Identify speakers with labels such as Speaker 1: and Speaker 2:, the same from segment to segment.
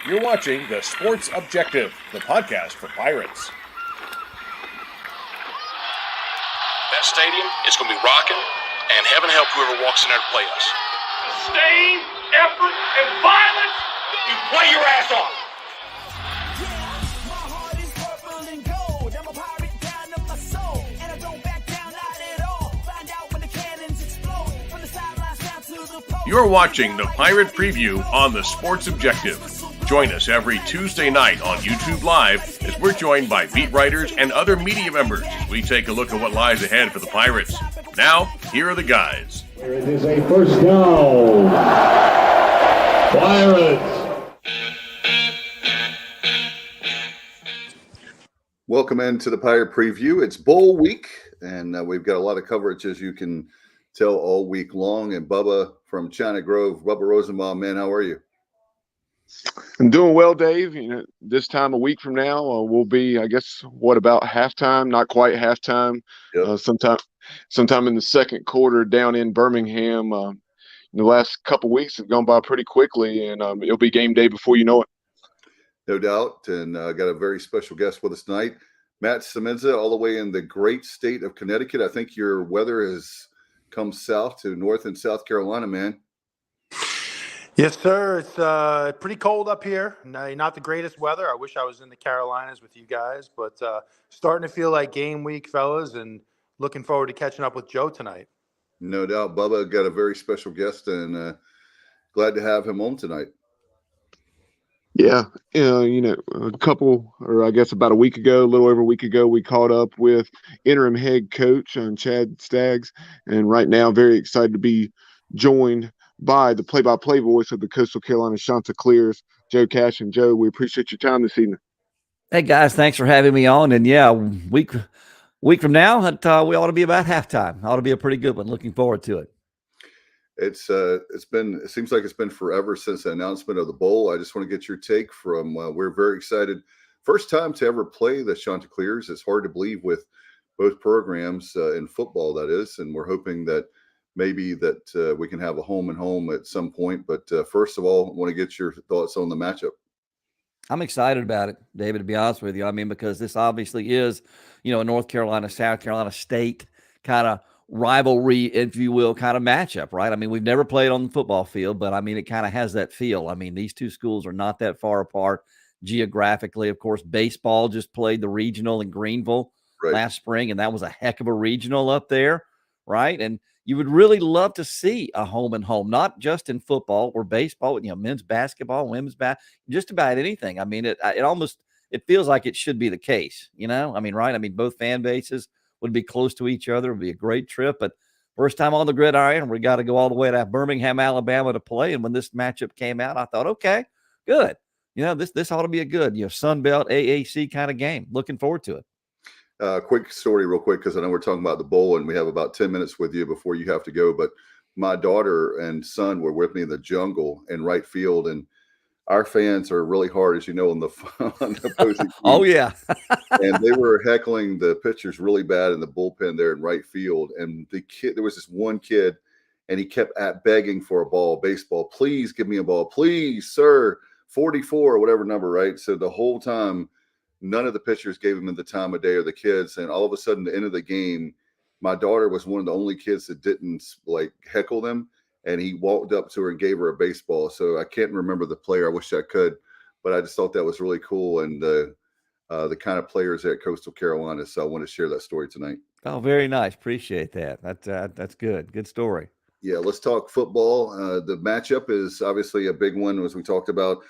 Speaker 1: You're watching The Sports Objective, the podcast for Pirates.
Speaker 2: That stadium is going to be rocking, and heaven help whoever walks in there to play us.
Speaker 3: Sustained effort and violence, you play your ass off.
Speaker 1: You're watching the Pirate Preview on The Sports Objective. Join us every Tuesday night on YouTube Live as we're joined by beat writers and other media members as we take a look at what lies ahead for the Pirates. Now, here are the guys.
Speaker 4: It is a first down. Pirates.
Speaker 5: Welcome into the Pirate Preview. It's Bowl Week, and we've got a lot of coverage, as you can tell, all week long. And Bubba from China Grove, Bubba Rosenbaum, man, how are you?
Speaker 6: I'm doing well, Dave. You know, this time a week from now, we'll be, I guess, about halftime? Not quite halftime.
Speaker 5: Yep.
Speaker 6: Sometime in the second quarter down in Birmingham. The last couple weeks have gone by pretty quickly, and it'll be game day before you know it.
Speaker 5: No doubt. And I got a very special guest with us tonight, Matt Semenza, all the way in the great state of Connecticut. I think your weather has come south to North and South Carolina, man.
Speaker 7: Yes, sir. It's pretty cold up here. Not the greatest weather. I wish I was in the Carolinas with you guys, but starting to feel like game week, fellas, and looking forward to catching up with Joe tonight.
Speaker 5: No doubt. Bubba got a very special guest, and glad to have him on tonight.
Speaker 6: Yeah, about a week ago, a little over a week ago, we caught up with interim head coach Chad Staggs, and right now very excited to be joined by the play-by-play voice of the Coastal Carolina Chanticleers, Joe Cashion. Joe, we appreciate your time this evening.
Speaker 8: Hey guys, thanks for having me on. And yeah, week from now, we ought to be about halftime. Ought to be a pretty good one. Looking forward to it.
Speaker 5: It seems like it's been forever since the announcement of the bowl. I just want to get your take from, we're very excited. First time to ever play the Chanticleers. It's hard to believe with both programs in football, that is, and we're hoping that maybe that we can have a home and home at some point. But first of all, I want to get your thoughts on the matchup.
Speaker 8: I'm excited about it, David, to be honest with you. I mean, because this obviously is, a North Carolina, South Carolina State kind of rivalry, if you will, kind of matchup, right? I mean, we've never played on the football field, but I mean, it kind of has that feel. I mean, these two schools are not that far apart geographically. Of course, baseball just played the regional in Greenville last spring, and that was a heck of a regional up there, right? And you would really love to see a home and home, not just in football or baseball, men's basketball, women's basketball, just about anything. I mean, it feels like it should be the case, I mean, right? I mean, both fan bases would be close to each other. It would be a great trip. But first time on the gridiron, we got to go all the way to Birmingham, Alabama to play. And when this matchup came out, I thought, okay, good. This ought to be a good, Sun Belt AAC kind of game. Looking forward to it.
Speaker 5: Quick story real quick, because I know we're talking about the bowl and we have about 10 minutes with you before you have to go. But my daughter and son were with me in the jungle in right field, and our fans are really hard, as you know, on the opposing team.
Speaker 8: Oh, yeah.
Speaker 5: And they were heckling the pitchers really bad in the bullpen there in right field. And there was this one kid, and he kept begging for a ball, baseball. Please give me a ball. Please, sir. 44 or whatever number, right? So the whole time, none of the pitchers gave him the time of day or the kids. And all of a sudden, the end of the game, my daughter was one of the only kids that didn't heckle them. And he walked up to her and gave her a baseball. So I can't remember the player. I wish I could, but I just thought that was really cool. And the kind of players at Coastal Carolina. So I want to share that story tonight.
Speaker 8: Oh, very nice. Appreciate that. That's good. Good story.
Speaker 5: Yeah, let's talk football. The matchup is obviously a big one, as we talked about.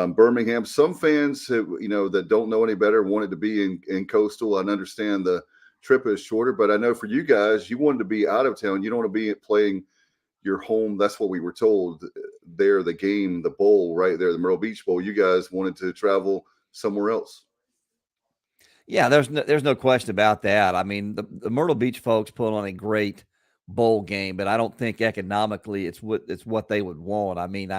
Speaker 5: Birmingham. Some fans, that don't know any better, wanted to be in Coastal. I understand the trip is shorter, but I know for you guys, you wanted to be out of town. You don't want to be playing your home. That's what we were told there. The game, the bowl right there, the Myrtle Beach Bowl. You guys wanted to travel somewhere else.
Speaker 8: Yeah, there's no question about that. I mean, the Myrtle Beach folks put on a great bowl game, but I don't think economically it's what they would want. I mean,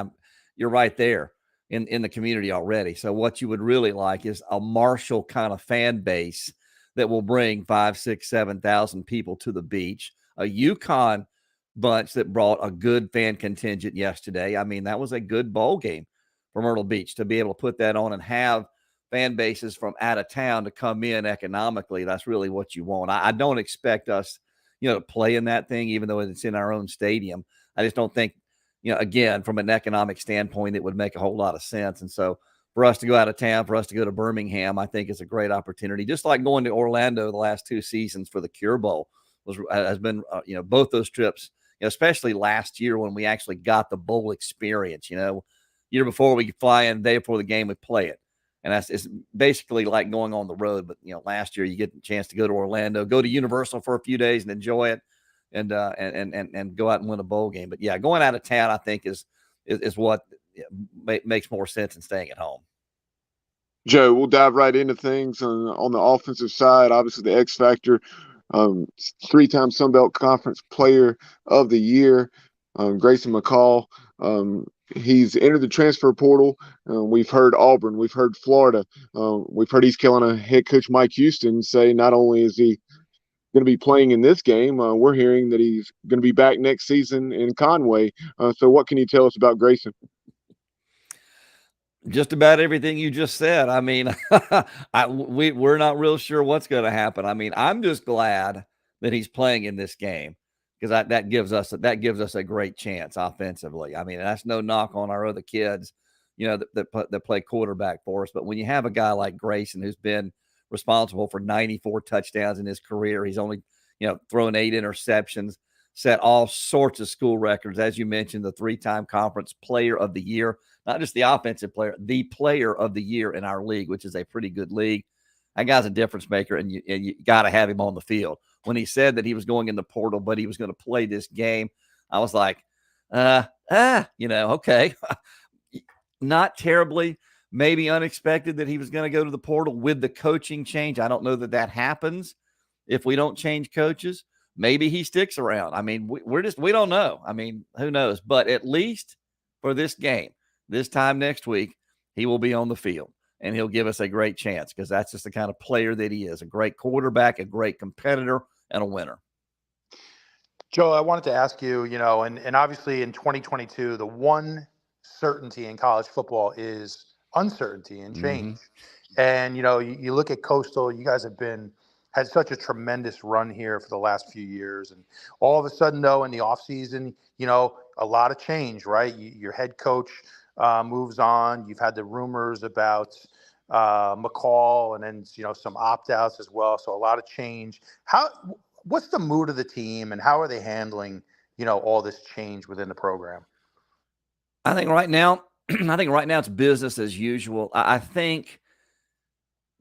Speaker 8: you're right there in the community already. So what you would really like is a Marshall kind of fan base that will bring 5, 6, 7,000 people to the beach. A UConn bunch that brought a good fan contingent yesterday. I mean, that was a good bowl game for Myrtle Beach to be able to put that on and have fan bases from out of town to come in economically. That's really what you want. I don't expect us, to play in that thing, even though it's in our own stadium. I just don't think, again, from an economic standpoint, it would make a whole lot of sense. And so for us to go out of town, for us to go to Birmingham, I think is a great opportunity. Just like going to Orlando the last 2 seasons for the Cure Bowl has been, both those trips, especially last year when we actually got the bowl experience. Year before we fly in, day before the game, we play it. And it's basically like going on the road. But, last year you get a chance to go to Orlando, go to Universal for a few days and enjoy it and go out and win a bowl game. But, yeah, going out of town, I think, is what makes more sense than staying at home.
Speaker 6: Joe, we'll dive right into things on the offensive side. Obviously, the X factor, 3-time Sun Belt Conference Player of the Year, Grayson McCall. He's entered the transfer portal. We've heard Auburn. We've heard Florida. We've heard East Carolina head coach Mike Houston say not only is he going to be playing in this game, we're hearing that he's going to be back next season in Conway. So what can you tell us about Grayson?
Speaker 8: Just about everything you just said. I mean, we're not real sure what's going to happen. I mean, I'm just glad that he's playing in this game, because that gives us a great chance offensively. I mean, that's no knock on our other kids, that play quarterback for us. But when you have a guy like Grayson, who's been responsible for 94 touchdowns in his career, he's only, thrown 8 interceptions, set all sorts of school records. As you mentioned, the 3-time conference player of the year, not just the offensive player, the player of the year in our league, which is a pretty good league. That guy's a difference maker, and you got to have him on the field. When he said that he was going in the portal, but he was going to play this game, I was like, okay. Not terribly, maybe unexpected that he was going to go to the portal with the coaching change. I don't know that happens if we don't change coaches. Maybe he sticks around. I mean, we don't know. I mean, who knows? But at least for this game, this time next week, he will be on the field. And he'll give us a great chance, because that's just the kind of player that he is, a great quarterback, a great competitor, and a winner.
Speaker 7: Joe, I wanted to ask you, and obviously in 2022, the one certainty in college football is uncertainty and change. Mm-hmm. And, you look at Coastal, you guys had such a tremendous run here for the last few years. And all of a sudden, though, in the offseason, a lot of change, right? Your head coach moves on. You've had the rumors about McCall, and then some opt-outs as well. So a lot of change. What's the mood of the team, and how are they handling all this change within the program?
Speaker 8: I think right now it's business as usual. I think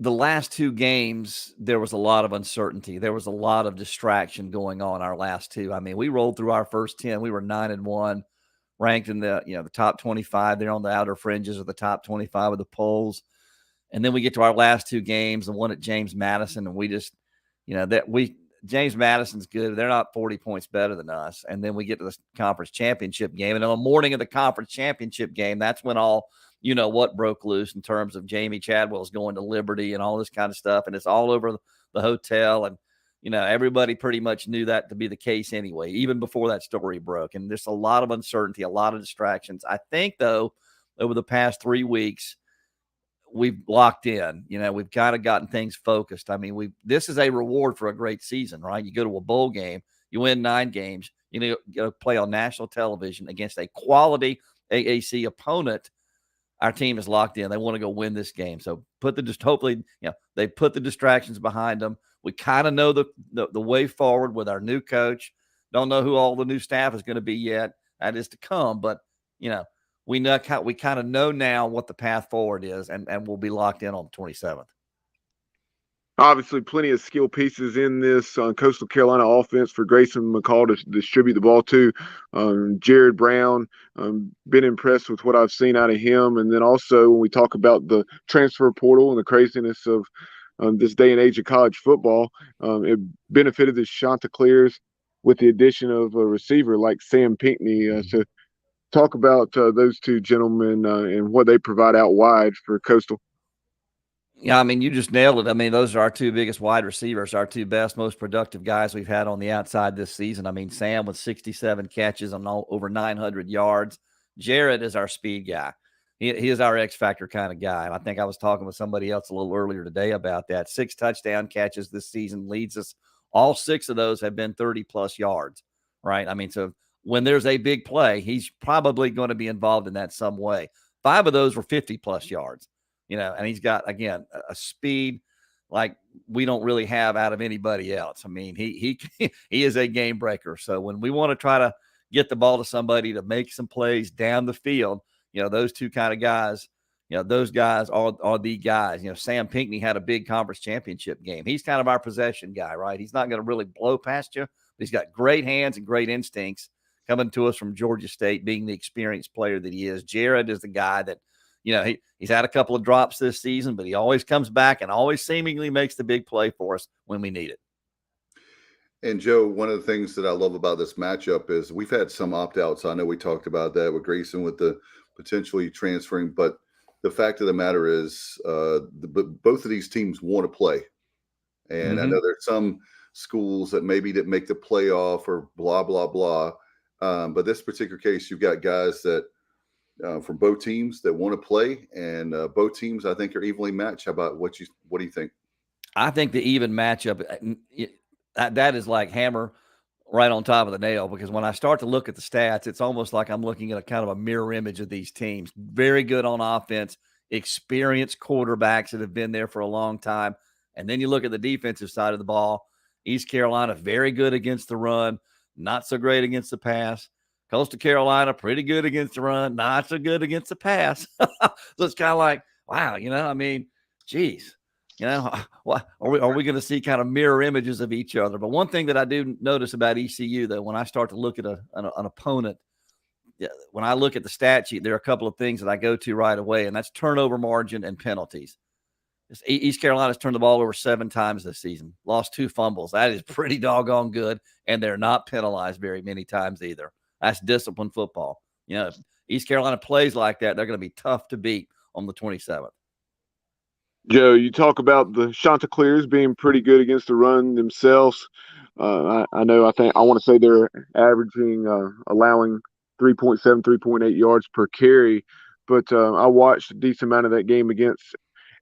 Speaker 8: the last 2 games there was a lot of uncertainty. There was a lot of distraction going on our last 2. I mean, we rolled through our first 10. We were 9-1. Ranked in the top 25. They're on the outer fringes of the top 25 of the polls. And then we get to our last 2 games, the one at James Madison, and we just, James Madison's good. They're not 40 points better than us. And then we get to the conference championship game. And on the morning of the conference championship game, that's when all, what broke loose in terms of Jamie Chadwell's going to Liberty and all this kind of stuff. And it's all over the hotel. And, everybody pretty much knew that to be the case anyway, even before that story broke. And there's a lot of uncertainty, a lot of distractions. I think, though, over the past 3 weeks, we've locked in. We've kind of gotten things focused. I mean, this is a reward for a great season, right? You go to a bowl game, you win 9 games, you go play on national television against a quality AAC opponent. Our team is locked in. They want to go win this game. So hopefully, they put the distractions behind them. We kind of know the way forward with our new coach. Don't know who all the new staff is going to be yet. That is to come. But, we kind of know now what the path forward is, and we'll be locked in on the 27th.
Speaker 6: Obviously, plenty of skill pieces in this Coastal Carolina offense for Grayson McCall to distribute the ball to. Jared Brown, been impressed with what I've seen out of him. And then also when we talk about the transfer portal and the craziness of this day and age of college football, it benefited the Chanticleers with the addition of a receiver like Sam Pinckney. So talk about those 2 gentlemen and what they provide out wide for Coastal.
Speaker 8: Yeah, I mean, you just nailed it. I mean, those are our 2 biggest wide receivers, our 2 best, most productive guys we've had on the outside this season. I mean, Sam with 67 catches on over 900 yards. Jared is our speed guy. He is our X factor kind of guy. And I think I was talking with somebody else a little earlier today about that. 6 touchdown catches this season leads us. All 6 of those have been 30-plus yards, right? I mean, so when there's a big play, he's probably going to be involved in that some way. 5 of those were 50-plus yards, and he's got, again, a speed like we don't really have out of anybody else. I mean, he is a game breaker. So when we want to try to get the ball to somebody to make some plays down the field, those 2 kind of guys, those guys are the guys. Sam Pinckney had a big conference championship game. He's kind of our possession guy, right? He's not going to really blow past you, but he's got great hands and great instincts coming to us from Georgia State, being the experienced player that he is. Jared is the guy that, he's had a couple of drops this season, but he always comes back and always seemingly makes the big play for us when we need it.
Speaker 5: And Joe, one of the things that I love about this matchup is we've had some opt-outs. I know we talked about that with Grayson with the potentially transferring, but the fact of the matter is both of these teams want to play. And I know there's some schools that maybe didn't make the playoff or blah, blah, blah. But this particular case, you've got guys that from both teams that want to play, and both teams I think are evenly matched. How about what do you think?
Speaker 8: I think the even matchup, that is like hammer right on top of the nail, because when I start to look at the stats, it's almost like I'm looking at a kind of a mirror image of these teams. Very good on offense, experienced quarterbacks that have been there for a long time. And then you look at the defensive side of the ball. East Carolina, very good against the run, not so great against the pass. Coastal Carolina, pretty good against the run, not so good against the pass. So it's kind of like, wow, geez. What are we going to see kind of mirror images of each other? But one thing that I do notice about ECU, though, when I start to look at an opponent, when I look at the stat sheet, there are a couple of things that I go to right away, and that's turnover margin and penalties. East Carolina's turned the ball over 7 times this season, lost 2 fumbles. That is pretty doggone good, and they're not penalized very many times either. That's disciplined football. If East Carolina plays like that, they're going to be tough to beat on the 27th.
Speaker 6: Joe, you talk about the Chanticleers being pretty good against the run themselves. I want to say they're averaging, allowing 3.7, 3.8 yards per carry. But I watched a decent amount of that game against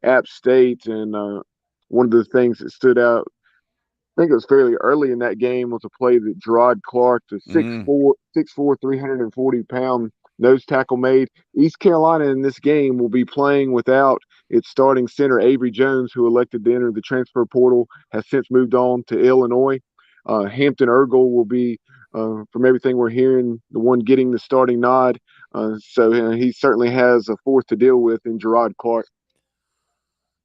Speaker 6: App State, and one of the things that stood out, I think it was fairly early in that game, was a play that Gerard Clark, the 6'4", 340-pound nose tackle, made. East Carolina in this game will be playing without its starting center, Avery Jones, who elected to enter the transfer portal, has since moved on to Illinois. Hampton Ergel will be, from everything we're hearing, the one getting the starting nod. So he certainly has a fourth to deal with in Gerard Clark.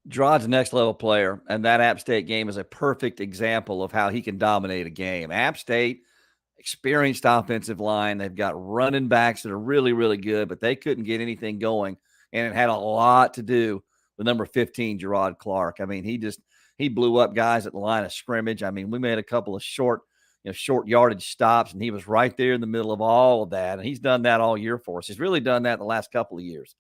Speaker 8: Gerard's a next-level player, and that App State game is a perfect example of how he can dominate a game. App State, experienced offensive line. They've got running backs that are really, really good, but they couldn't get anything going, and it had a lot to do with number 15, Gerard Clark. I mean, he blew up guys at the line of scrimmage. I mean, we made a couple of short yardage stops, and he was right there in the middle of all of that, and he's done that all year for us. He's really done that the last couple of years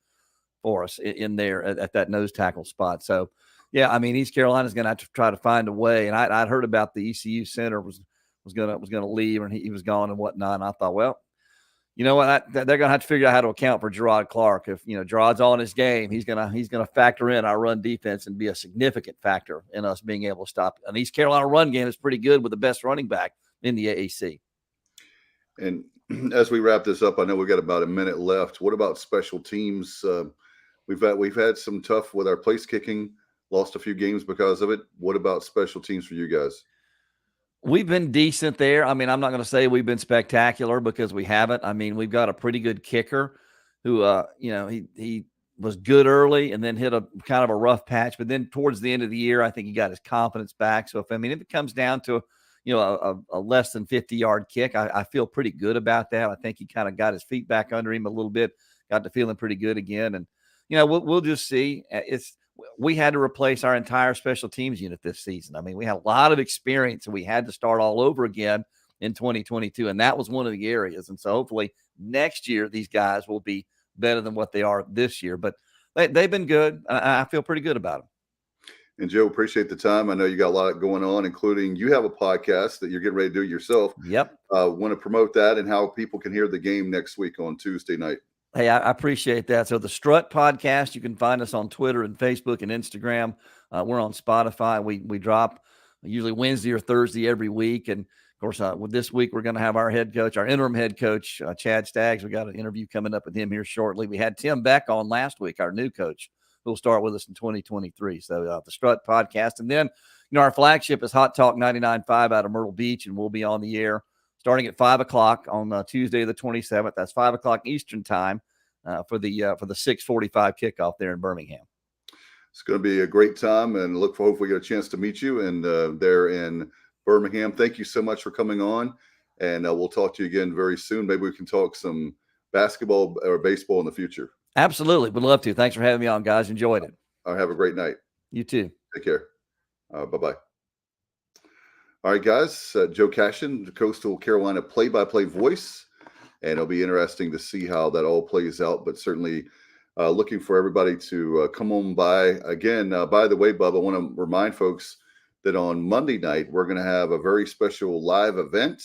Speaker 8: for us in there at that nose tackle spot. So, yeah, I mean, East Carolina's going to have to try to find a way. And I'd heard about the ECU center was going to leave, and he was gone and whatnot. And I thought, well, you know what? They're going to have to figure out how to account for Gerard Clark. If Gerard's on his game, he's going to factor in our run defense and be a significant factor in us being able to stop. An East Carolina run game is pretty good with the best running back in the AAC.
Speaker 5: And as we wrap this up, I know we've got about a minute left. What about special teams? We've had some tough with our place kicking, lost a few games because of it. What about special teams for you guys?
Speaker 8: We've been decent there. I mean, I'm not going to say we've been spectacular because we haven't. I mean, we've got a pretty good kicker who, he was good early and then hit a kind of a rough patch. But then towards the end of the year, I think he got his confidence back. So if it comes down to, a less than 50-yard kick, I feel pretty good about that. I think he kind of got his feet back under him a little bit, got to feeling pretty good again. And, we'll just see. We had to replace our entire special teams unit this season. I mean, we had a lot of experience, and we had to start all over again in 2022, and that was one of the areas. And so hopefully next year these guys will be better than what they are this year. But they've been good. I feel pretty good about them.
Speaker 5: And Joe, appreciate the time. I know you got a lot going on, including you have a podcast that you're getting ready to do yourself.
Speaker 8: Yep.
Speaker 5: Want to promote that and how people can hear the game next week on Tuesday night.
Speaker 8: Hey, I appreciate that. So the Strut Podcast, you can find us on Twitter and Facebook and Instagram. We're on Spotify. We drop usually Wednesday or Thursday every week. And of course, with this week, we're going to have our head coach, our interim head coach, Chad Staggs. We got an interview coming up with him here shortly. We had Tim Beck on last week, our new coach, who will start with us in 2023. So the Strut Podcast. And then, our flagship is Hot Talk 99.5 out of Myrtle Beach, and we'll be on the air starting at 5 o'clock on Tuesday the 27th. That's 5 o'clock Eastern time for the 6:45 kickoff there in Birmingham.
Speaker 5: It's going to be a great time, and hopefully get a chance to meet you and there in Birmingham. Thank you so much for coming on, and we'll talk to you again very soon. Maybe we can talk some basketball or baseball in the future.
Speaker 8: Absolutely. Would love to. Thanks for having me on, guys. Enjoyed it.
Speaker 5: Have a great night.
Speaker 8: You too.
Speaker 5: Take care. Bye-bye. All right, guys. Joe Cashion, the Coastal Carolina play-by-play voice, and it'll be interesting to see how that all plays out, but certainly looking for everybody to come on by. Again, by the way, Bubba, I want to remind folks that on Monday night, we're going to have a very special live event.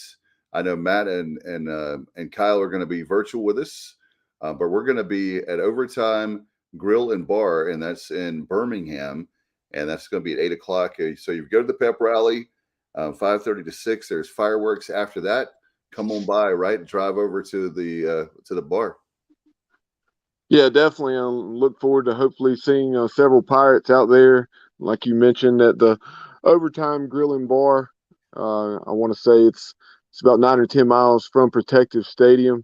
Speaker 5: I know Matt and Kyle are going to be virtual with us, but we're going to be at Overtime Grill and Bar, and that's in Birmingham, and that's going to be at 8 o'clock. So you go to the pep rally, 5:30 to 6. There's fireworks after that. Come on by, right? Drive over to the bar.
Speaker 6: Yeah, definitely. I look forward to hopefully seeing several Pirates out there, like you mentioned, at the Overtime Grill and Bar. I want to say it's about 9 or 10 miles from Protective Stadium,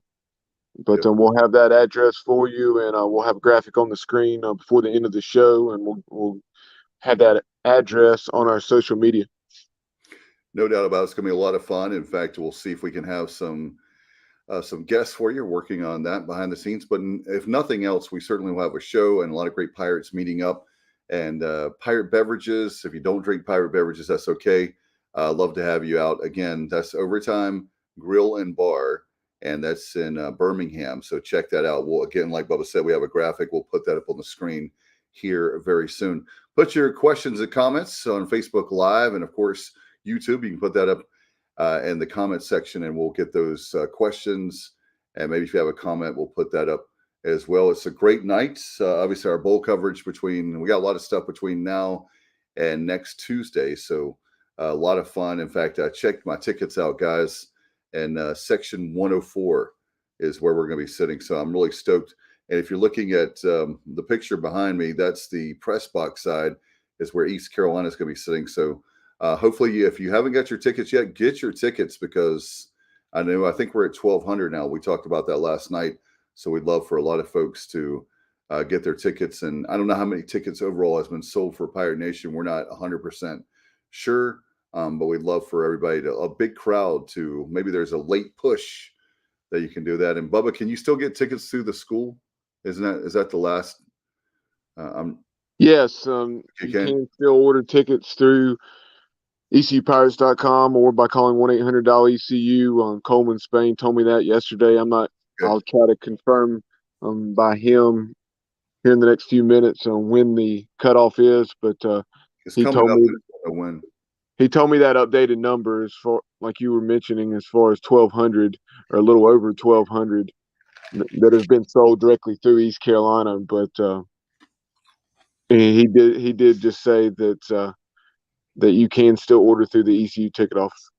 Speaker 6: but
Speaker 5: Yep.
Speaker 6: we'll have that address for you, and we'll have a graphic on the screen before the end of the show, and we'll have that address on our social media.
Speaker 5: No doubt about it. It's going to be a lot of fun. In fact, we'll see if we can have some guests for you, working on that behind the scenes. But if nothing else, we certainly will have a show and a lot of great Pirates meeting up, and Pirate beverages. If you don't drink Pirate beverages, that's okay. Love to have you out. Again, that's Overtime Grill and Bar, and that's in Birmingham. So check that out. We'll, again, like Bubba said, we have a graphic. We'll put that up on the screen here very soon. Put your questions and comments on Facebook Live, and of course, YouTube. You can put that up in the comment section, and we'll get those questions. And maybe if you have a comment, we'll put that up as well. It's a great night. Obviously, our bowl coverage we got a lot of stuff between now and next Tuesday. So a lot of fun. In fact, I checked my tickets out, guys, and section 104 is where we're going to be sitting. So I'm really stoked. And if you're looking at the picture behind me, that's the press box side, is where East Carolina is going to be sitting. So hopefully, if you haven't got your tickets yet, get your tickets, because I think we're at 1,200 now. We talked about that last night. So we'd love for a lot of folks to get their tickets. And I don't know how many tickets overall has been sold for Pirate Nation. We're not 100% sure, but we'd love for everybody a big crowd to, maybe there's a late push that you can do that. And Bubba, can you still get tickets through the school? Is that the last?
Speaker 6: Yes, you can still order tickets through ECUPirates.com or by calling 1-800-ECU. Coleman Spain told me that yesterday. I'll try to confirm by him here in the next few minutes on when the cutoff is, but he told me that updated number, as far like you were mentioning, as far as 1,200 or a little over 1,200 that has been sold directly through East Carolina. But he did just say that you can still order through the ECU ticket office.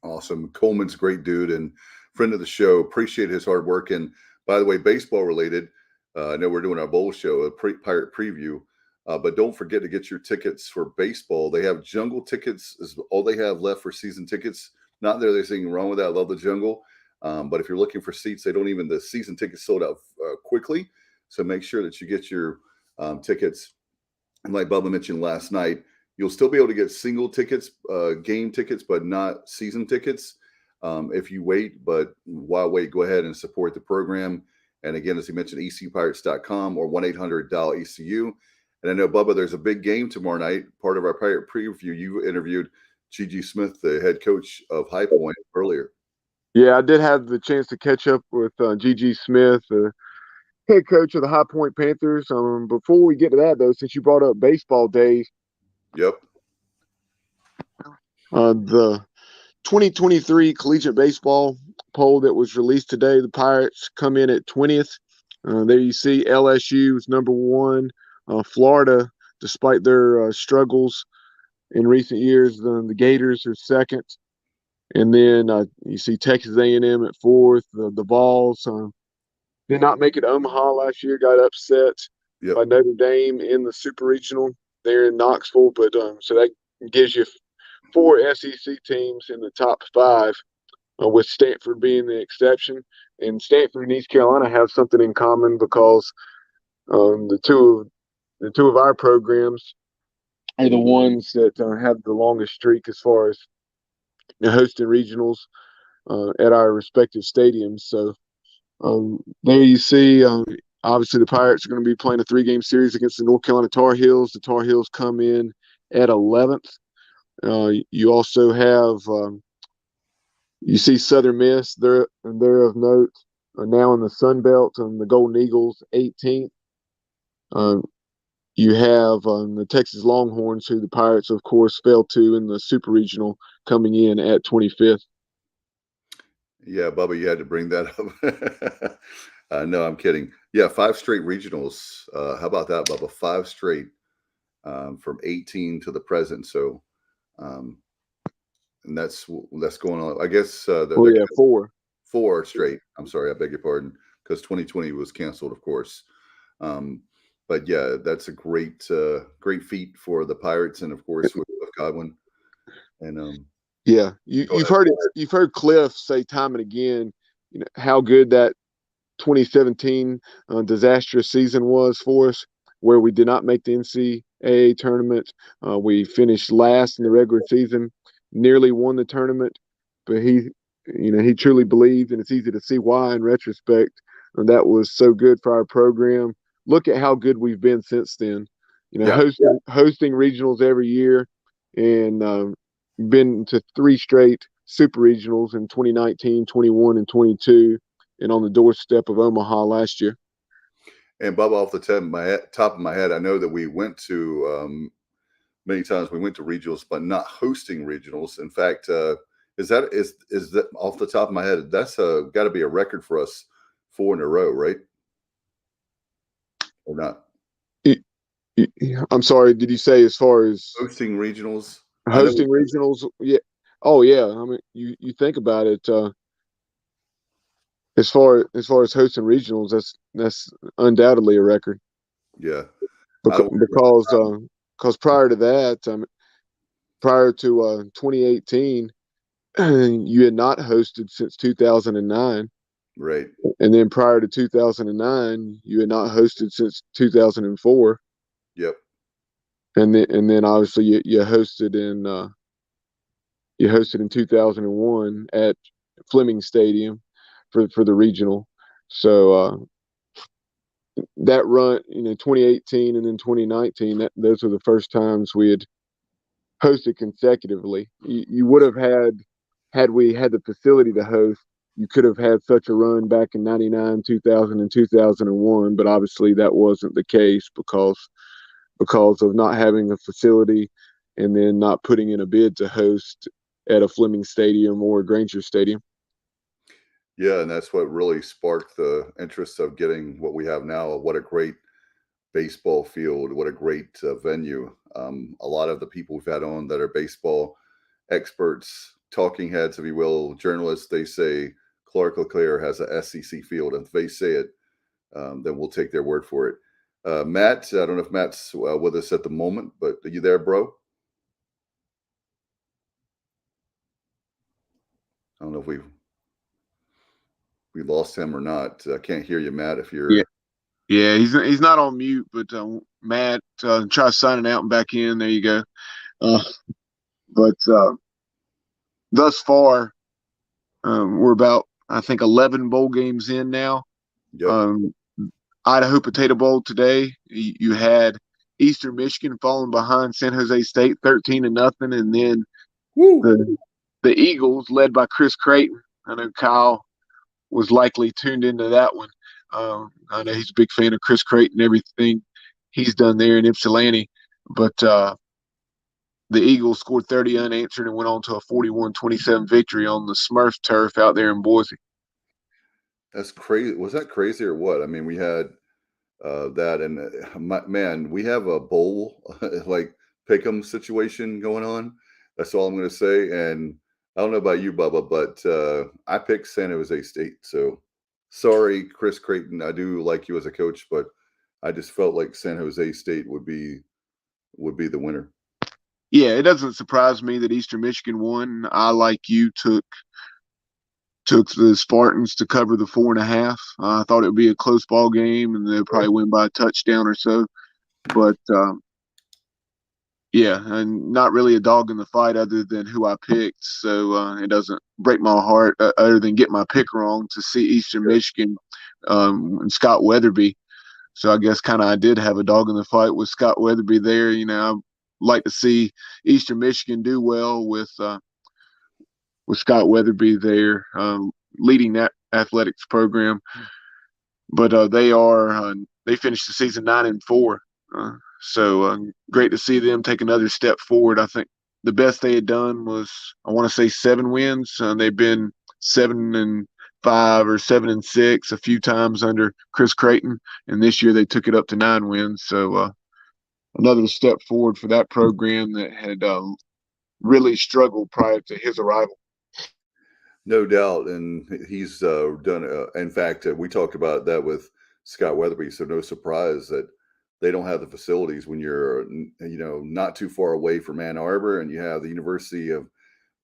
Speaker 5: Awesome. Coleman's a great dude and friend of the show. Appreciate his hard work. And by the way, baseball related, I know we're doing our bowl show, a Pirate preview, but don't forget to get your tickets for baseball. They have Jungle tickets is all they have left for season tickets. Not that there's anything wrong with that. I love the Jungle. But if you're looking for seats, the season tickets sold out quickly. So make sure that you get your tickets. And like Bubba mentioned last night, you'll still be able to get single tickets, game tickets, but not season tickets if you wait. But while wait, go ahead and support the program. And again, as he mentioned, ECUPirates.com or 1-800-ECU. And I know, Bubba, there's a big game tomorrow night. Part of our Pirate preview, you interviewed G.G. Smith, the head coach of High Point, earlier.
Speaker 6: Yeah, I did have the chance to catch up with G.G. Smith, the head coach of the High Point Panthers. Before we get to that, though, since you brought up baseball days,
Speaker 5: yep.
Speaker 6: The 2023 collegiate baseball poll that was released today, the Pirates come in at 20th. There you see LSU is number one. Florida, despite their struggles in recent years, the Gators are second. And then you see Texas A&M at fourth. The Vols did not make it to Omaha last year, got upset
Speaker 5: Yep.
Speaker 6: by Notre Dame in the Super Regional there in Knoxville. But so that gives you 4 SEC teams in the top 5, with Stanford being the exception. And Stanford and East Carolina have something in common because the two of our programs are the ones that have the longest streak as far as hosting regionals at our respective stadiums. So there you see, obviously the Pirates are going to be playing a 3-game series against the North Carolina Tar Heels. The Tar Heels come in at 11th. You also have you see Southern Miss. They're of note. Now in the Sun Belt, the Golden Eagles 18th. You have the Texas Longhorns, who the Pirates, of course, fell to in the Super Regional, coming in at 25th.
Speaker 5: Yeah, Bubba, you had to bring that up. No, I'm kidding. Yeah, 5 straight regionals. How about that, Bubba? 5 straight from 18 to the present. So, and that's going on. I guess
Speaker 6: 4.
Speaker 5: 4 straight. I'm sorry, I beg your pardon, because 2020 was canceled, of course. But yeah, that's a great feat for the Pirates, and of course with Godwin. And
Speaker 6: yeah, you've heard Cliff say time and again, how good that 2017 disastrous season was for us, where we did not make the NCAA tournament. We finished last in the regular season, nearly won the tournament, but he truly believed, and it's easy to see why in retrospect, and that was so good for our program. Look at how good we've been since then. Hosting regionals every year, and been to 3 straight super regionals in 2019, 21, and 22, and on the doorstep of Omaha last year.
Speaker 5: And Bubba, off the top of my head, I know that we went to many times. We went to regionals, but not hosting regionals. In fact, is that off the top of my head? That's got to be a record for us, 4 in a row, right? Or not?
Speaker 6: I'm sorry. Did you say as far as
Speaker 5: hosting regionals?
Speaker 6: Hosting regionals, yeah. Oh yeah. I mean, you think about it. As far as hosting regionals, that's undoubtedly a record.
Speaker 5: Yeah.
Speaker 6: Because prior to that, prior to 2018, you had not hosted since 2009.
Speaker 5: Right.
Speaker 6: And then prior to 2009, you had not hosted since 2004.
Speaker 5: Yep.
Speaker 6: And then obviously you hosted in 2001 at Fleming Stadium for the regional. So that run, 2018 and then 2019, those were the first times we had hosted consecutively. You would have had we had the facility to host, you could have had such a run back in 99, 2000, and 2001, but obviously that wasn't the case because of not having a facility and then not putting in a bid to host at a Fleming Stadium or a Granger Stadium.
Speaker 5: Yeah, and that's what really sparked the interest of getting what we have now. What a great baseball field. What a great venue. A lot of the people we've had on that are baseball experts, talking heads, if you will, journalists, they say Clark LeClaire has a SEC field. And if they say it, then we'll take their word for it. Matt, I don't know if Matt's with us at the moment, but are you there, bro? I don't know if we lost him or not. I can't hear you, Matt, if you're...
Speaker 6: Yeah, he's not on mute, but Matt, try signing out and back in. There you go. But thus far, we're about, I think, 11 bowl games in now.
Speaker 5: Yep.
Speaker 6: Idaho Potato Bowl today. You had Eastern Michigan falling behind San Jose State 13-0, and then the Eagles, led by Chris Creighton. I know Kyle was likely tuned into that one. I know he's a big fan of Chris Creighton and everything he's done there in Ypsilanti. But the Eagles scored 30 unanswered and went on to a 41-27 victory on the Smurf turf out there in Boise.
Speaker 5: That's crazy. Was that crazy or what? I mean, we had that, and man, we have a bowl like pick'em situation going on. That's all I'm going to say. And I don't know about you, Bubba, but I picked San Jose State. So sorry, Chris Creighton. I do like you as a coach, but I just felt like San Jose State would be the winner.
Speaker 6: Yeah, it doesn't surprise me that Eastern Michigan won. I, like you, took the Spartans to cover the 4.5. I thought it would be a close ball game, and they'll probably win by a touchdown or so. But yeah, and not really a dog in the fight other than who I picked. So it doesn't break my heart other than get my pick wrong to see Eastern Michigan and Scott Weatherby. So I guess kind of I did have a dog in the fight with Scott Weatherby there. You know, I like to see Eastern Michigan do well with Scott Weatherby there leading that athletics program. But they finished the season 9-4. So great to see them take another step forward. I think the best they had done was, I want to say, 7 wins. They've been 7-5 or 7-6 a few times under Chris Creighton, and this year they took it up to 9 wins. So another step forward for that program that had really struggled prior to his arrival.
Speaker 5: No doubt, and he's done. In fact, we talked about that with Scott Weatherby, so no surprise that they don't have the facilities when you're, not too far away from Ann Arbor, and you have the University of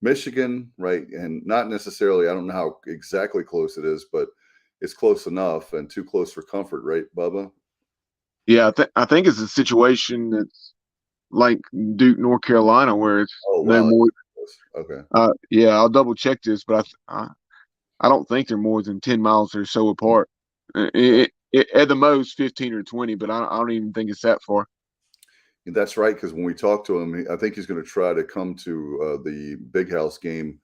Speaker 5: Michigan, right? And not necessarily, I don't know how exactly close it is, but it's close enough and too close for comfort, right, Bubba?
Speaker 6: Yeah, I think it's a situation that's like Duke, North Carolina, where it's no more.
Speaker 5: Okay.
Speaker 6: Yeah, I'll double check this, but I don't think they're more than 10 miles or so apart. At the most 15 or 20, but I don't even think it's that far.
Speaker 5: That's right, because when we talked to him, I think he's going to try to come to the Big House game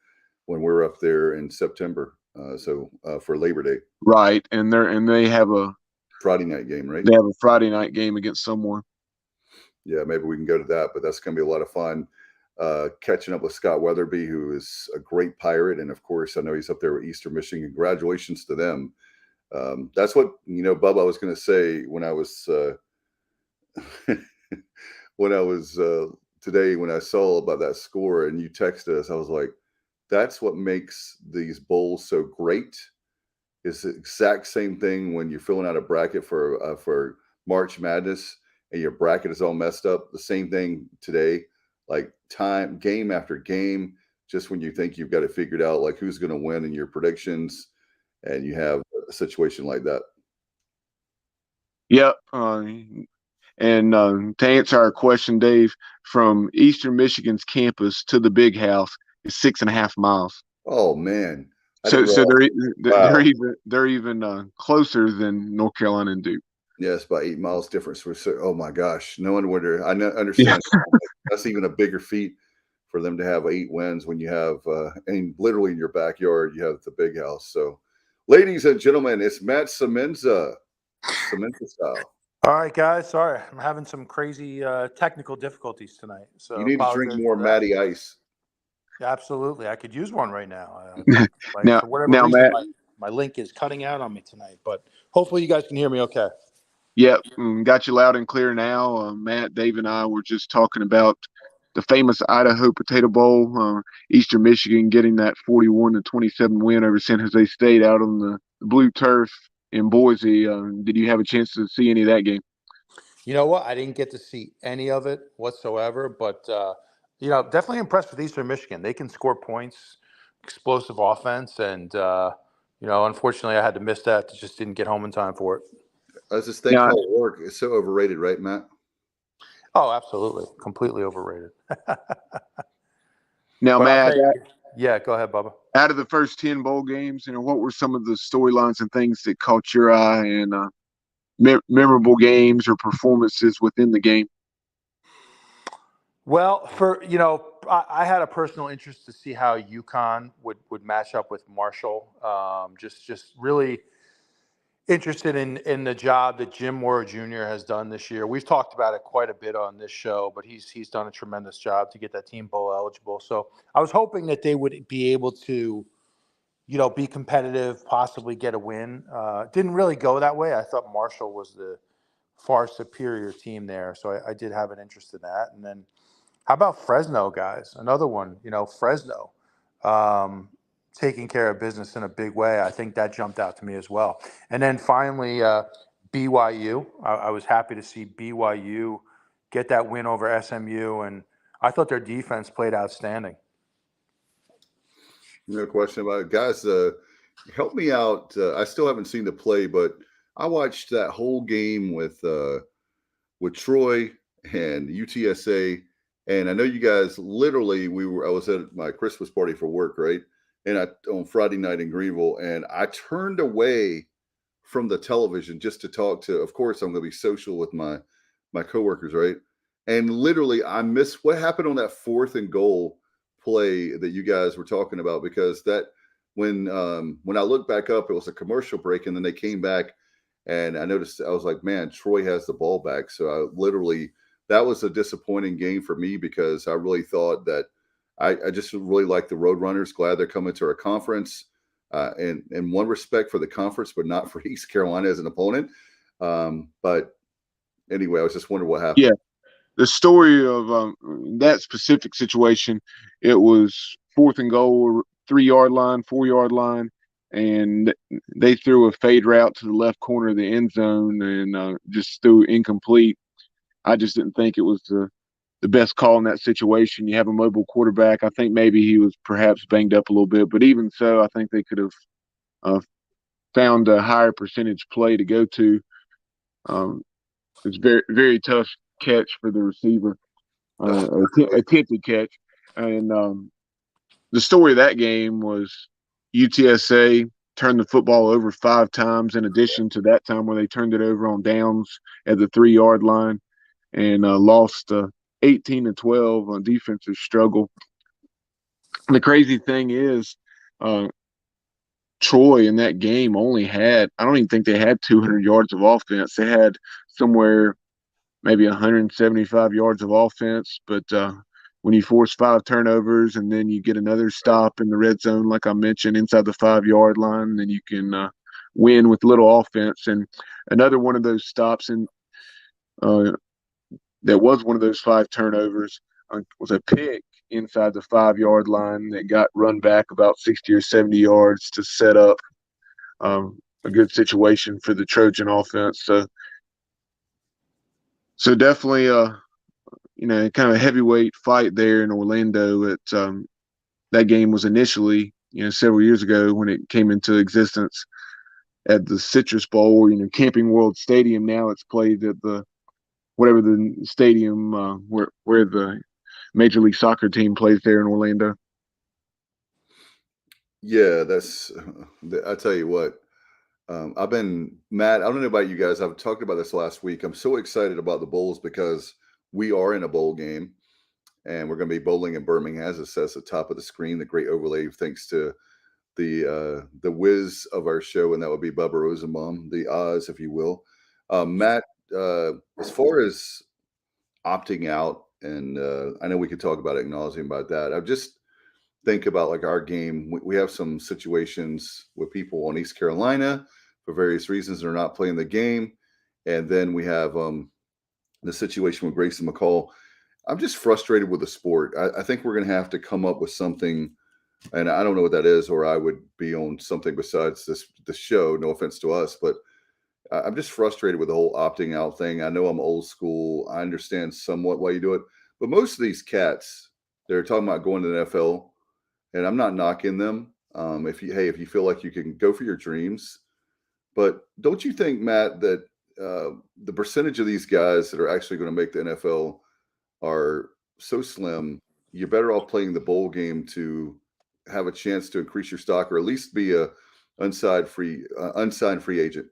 Speaker 5: when we're up there in September. So for Labor Day.
Speaker 6: Right, and they have a
Speaker 5: Friday night game, right?
Speaker 6: They have a Friday night game against someone.
Speaker 5: Yeah, maybe we can go to that, but that's going to be a lot of fun. Catching up with Scott Weatherby, who is a great Pirate, and of course, I know he's up there with Eastern Michigan. Congratulations to them. That's what Bubba, I was going to say when I was today when I saw about that score and you texted us. I was like, that's what makes these bowls so great. It's the exact same thing when you're filling out a bracket for March Madness and your bracket is all messed up. The same thing today, like game after game, just when you think you've got it figured out, like who's going to win in your predictions, and you have a situation like that.
Speaker 6: Yep. And to answer our question, Dave, from Eastern Michigan's campus to the Big House is 6.5 miles.
Speaker 5: Oh man!
Speaker 6: So they're even closer than North Carolina and Duke.
Speaker 5: Yes, by 8 miles difference. Oh my gosh! No wonder. I understand. That's even a bigger feat for them to have 8 wins when you have, and literally in your backyard, you have the Big House. So, ladies and gentlemen, it's Matt Semenza style.
Speaker 7: All right, guys. Sorry, I'm having some crazy technical difficulties tonight. So
Speaker 5: you need to drink more Matty Ice.
Speaker 7: Absolutely, I could use one right now.
Speaker 6: Now,
Speaker 7: for whatever reason,
Speaker 6: Matt,
Speaker 7: my link is cutting out on me tonight. But hopefully, you guys can hear me okay.
Speaker 6: Yep, got you loud and clear now. Matt, Dave, and I were just talking about the famous Idaho Potato Bowl. Eastern Michigan getting that 41-27 win over San Jose State out on the blue turf in Boise. Did you have a chance to see any of that game?
Speaker 7: You know what? I didn't get to see any of it whatsoever, but definitely impressed with Eastern Michigan. They can score points, explosive offense, and unfortunately, I had to miss that. Just didn't get home in time for it.
Speaker 5: As this thing called work, it's so overrated, right, Matt?
Speaker 7: Oh, absolutely, completely overrated.
Speaker 6: Now, Matt,
Speaker 7: yeah, go ahead, Bubba.
Speaker 6: Out of the first 10 bowl games, what were some of the storylines and things that caught your eye and memorable games or performances within the game?
Speaker 7: Well, I had a personal interest to see how UConn would match up with Marshall. Just really interested in the job that Jim Mora Jr. has done this year. We've talked about it quite a bit on this show, but he's done a tremendous job to get that team bowl eligible. So I was hoping that they would be able to be competitive, possibly get a win. Didn't really go that way. I thought Marshall was the far superior team there, so I did have an interest in that. And then, how about Fresno, guys? Another one. Fresno taking care of business in a big way. I think that jumped out to me as well. And then finally, BYU. I was happy to see BYU get that win over SMU, and I thought their defense played outstanding.
Speaker 5: No question about it. Guys, help me out. I still haven't seen the play, but I watched that whole game with Troy and UTSA. And I know you guys literally, I was at my Christmas party for work, right? And on Friday night in Greenville, and I turned away from the television just to talk to, of course, I'm going to be social with my coworkers, right? And literally I missed what happened on that 4th and goal play that you guys were talking about, because that when I looked back up, it was a commercial break, and then they came back, and I noticed, I was like, man, Troy has the ball back. So that was a disappointing game for me, because I really thought that I just really like the Roadrunners. Glad they're coming to our conference, and one respect for the conference, but not for East Carolina as an opponent. But anyway, I was just wondering what happened.
Speaker 6: Yeah. The story of that specific situation, it was 4th and goal, 3-yard line, 4-yard line, and they threw a fade route to the left corner of the end zone and just threw incomplete. I just didn't think it was the best call in that situation. You have a mobile quarterback. I think maybe he was perhaps banged up a little bit, but even so, I think they could have found a higher percentage play to go to. It's very, very tough catch for the receiver, attempted catch. And the story of that game was UTSA turned the football over 5 times, in addition to that time where they turned it over on downs at the 3-yard line, and lost 18-12 on defensive struggle. And the crazy thing is, Troy in that game only had, I don't even think they had 200 yards of offense. They had somewhere maybe 175 yards of offense, but when you force 5 turnovers and then you get another stop in the red zone, like I mentioned, inside the 5-yard line, then you can win with little offense. And another one of those stops, and that was one of those 5 turnovers, was a pick inside the 5-yard line that got run back about 60 or 70 yards to set up a good situation for the Trojan offense. So definitely, kind of a heavyweight fight there in Orlando. That game was initially, several years ago when it came into existence at the Citrus Bowl, Camping World Stadium. Now it's played at the stadium where the Major League Soccer team plays there in Orlando.
Speaker 5: Yeah, I tell you what. I've been, Matt, I don't know about you guys. I've talked about this last week. I'm so excited about the bowls because we are in a bowl game, and we're going to be bowling in Birmingham, as it says at the top of the screen, the great overlay, thanks to the whiz of our show, and that would be Bubba Rosenbaum, the Oz, if you will. Matt, as far as opting out, and I know we could talk about it, nauseam about that. I just think about like our game. We have some situations with people on East Carolina for various reasons they're not playing the game, and then we have the situation with Grayson McCall. I'm just frustrated with the sport. I think we're going to have to come up with something, and I don't know what that is, or I would be on something besides the show. No offense to us, but I'm just frustrated with the whole opting out thing. I know I'm old school. I understand somewhat why you do it, but most of these cats, they're talking about going to the NFL, and I'm not knocking them. If you feel like you can go for your dreams, but don't you think, Matt, that the percentage of these guys that are actually going to make the NFL are so slim? You're better off playing the bowl game to have a chance to increase your stock, or at least be a unsigned free agent.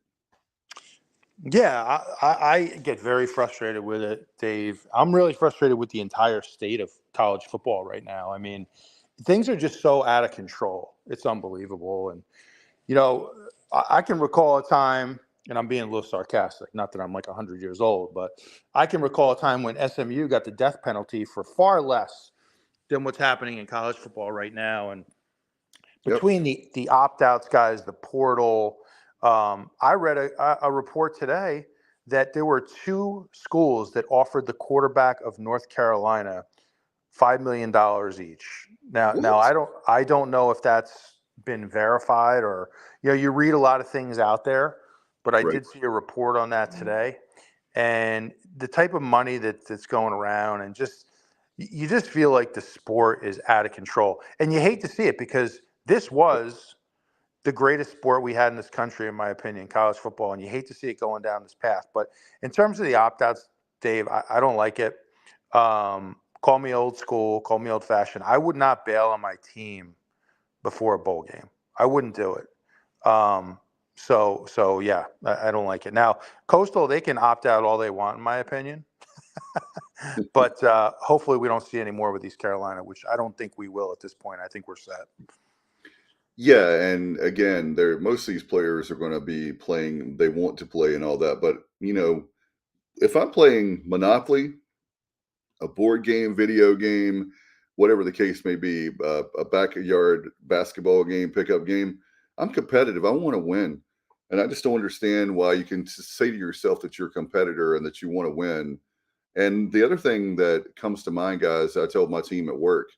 Speaker 7: Yeah, I get very frustrated with it, Dave. I'm really frustrated with the entire state of college football right now. I mean, things are just so out of control. It's unbelievable. And, I can recall a time, and I'm being a little sarcastic, not that I'm like 100 years old, but I can recall a time when SMU got the death penalty for far less than what's happening in college football right now. And between the opt-outs guys, the portal. I read a report today that there were 2 schools that offered the quarterback of North Carolina $5 million each. Now I don't know if that's been verified or, you read a lot of things out there, but I did see a report on that today, and the type of money that's going around, and you just feel like the sport is out of control, and you hate to see it because this was the greatest sport we had in this country, in my opinion, college football, and you hate to see it going down this path. But in terms of the opt-outs, Dave, I don't like it. Call me old school, call me old-fashioned. I would not bail on my team before a bowl game. I wouldn't do it. So yeah, I don't like it. Now, Coastal, they can opt out all they want, in my opinion. But hopefully we don't see any more with East Carolina, which I don't think we will at this point. I think we're set.
Speaker 5: Yeah, and again, most of these players are going to be playing. They want to play and all that, but if I'm playing Monopoly, a board game, video game, whatever the case may be, a backyard basketball game, pickup game, I'm competitive. I want to win, and I just don't understand why you can say to yourself that you're a competitor and that you want to win. And the other thing that comes to mind, guys, I tell my team at work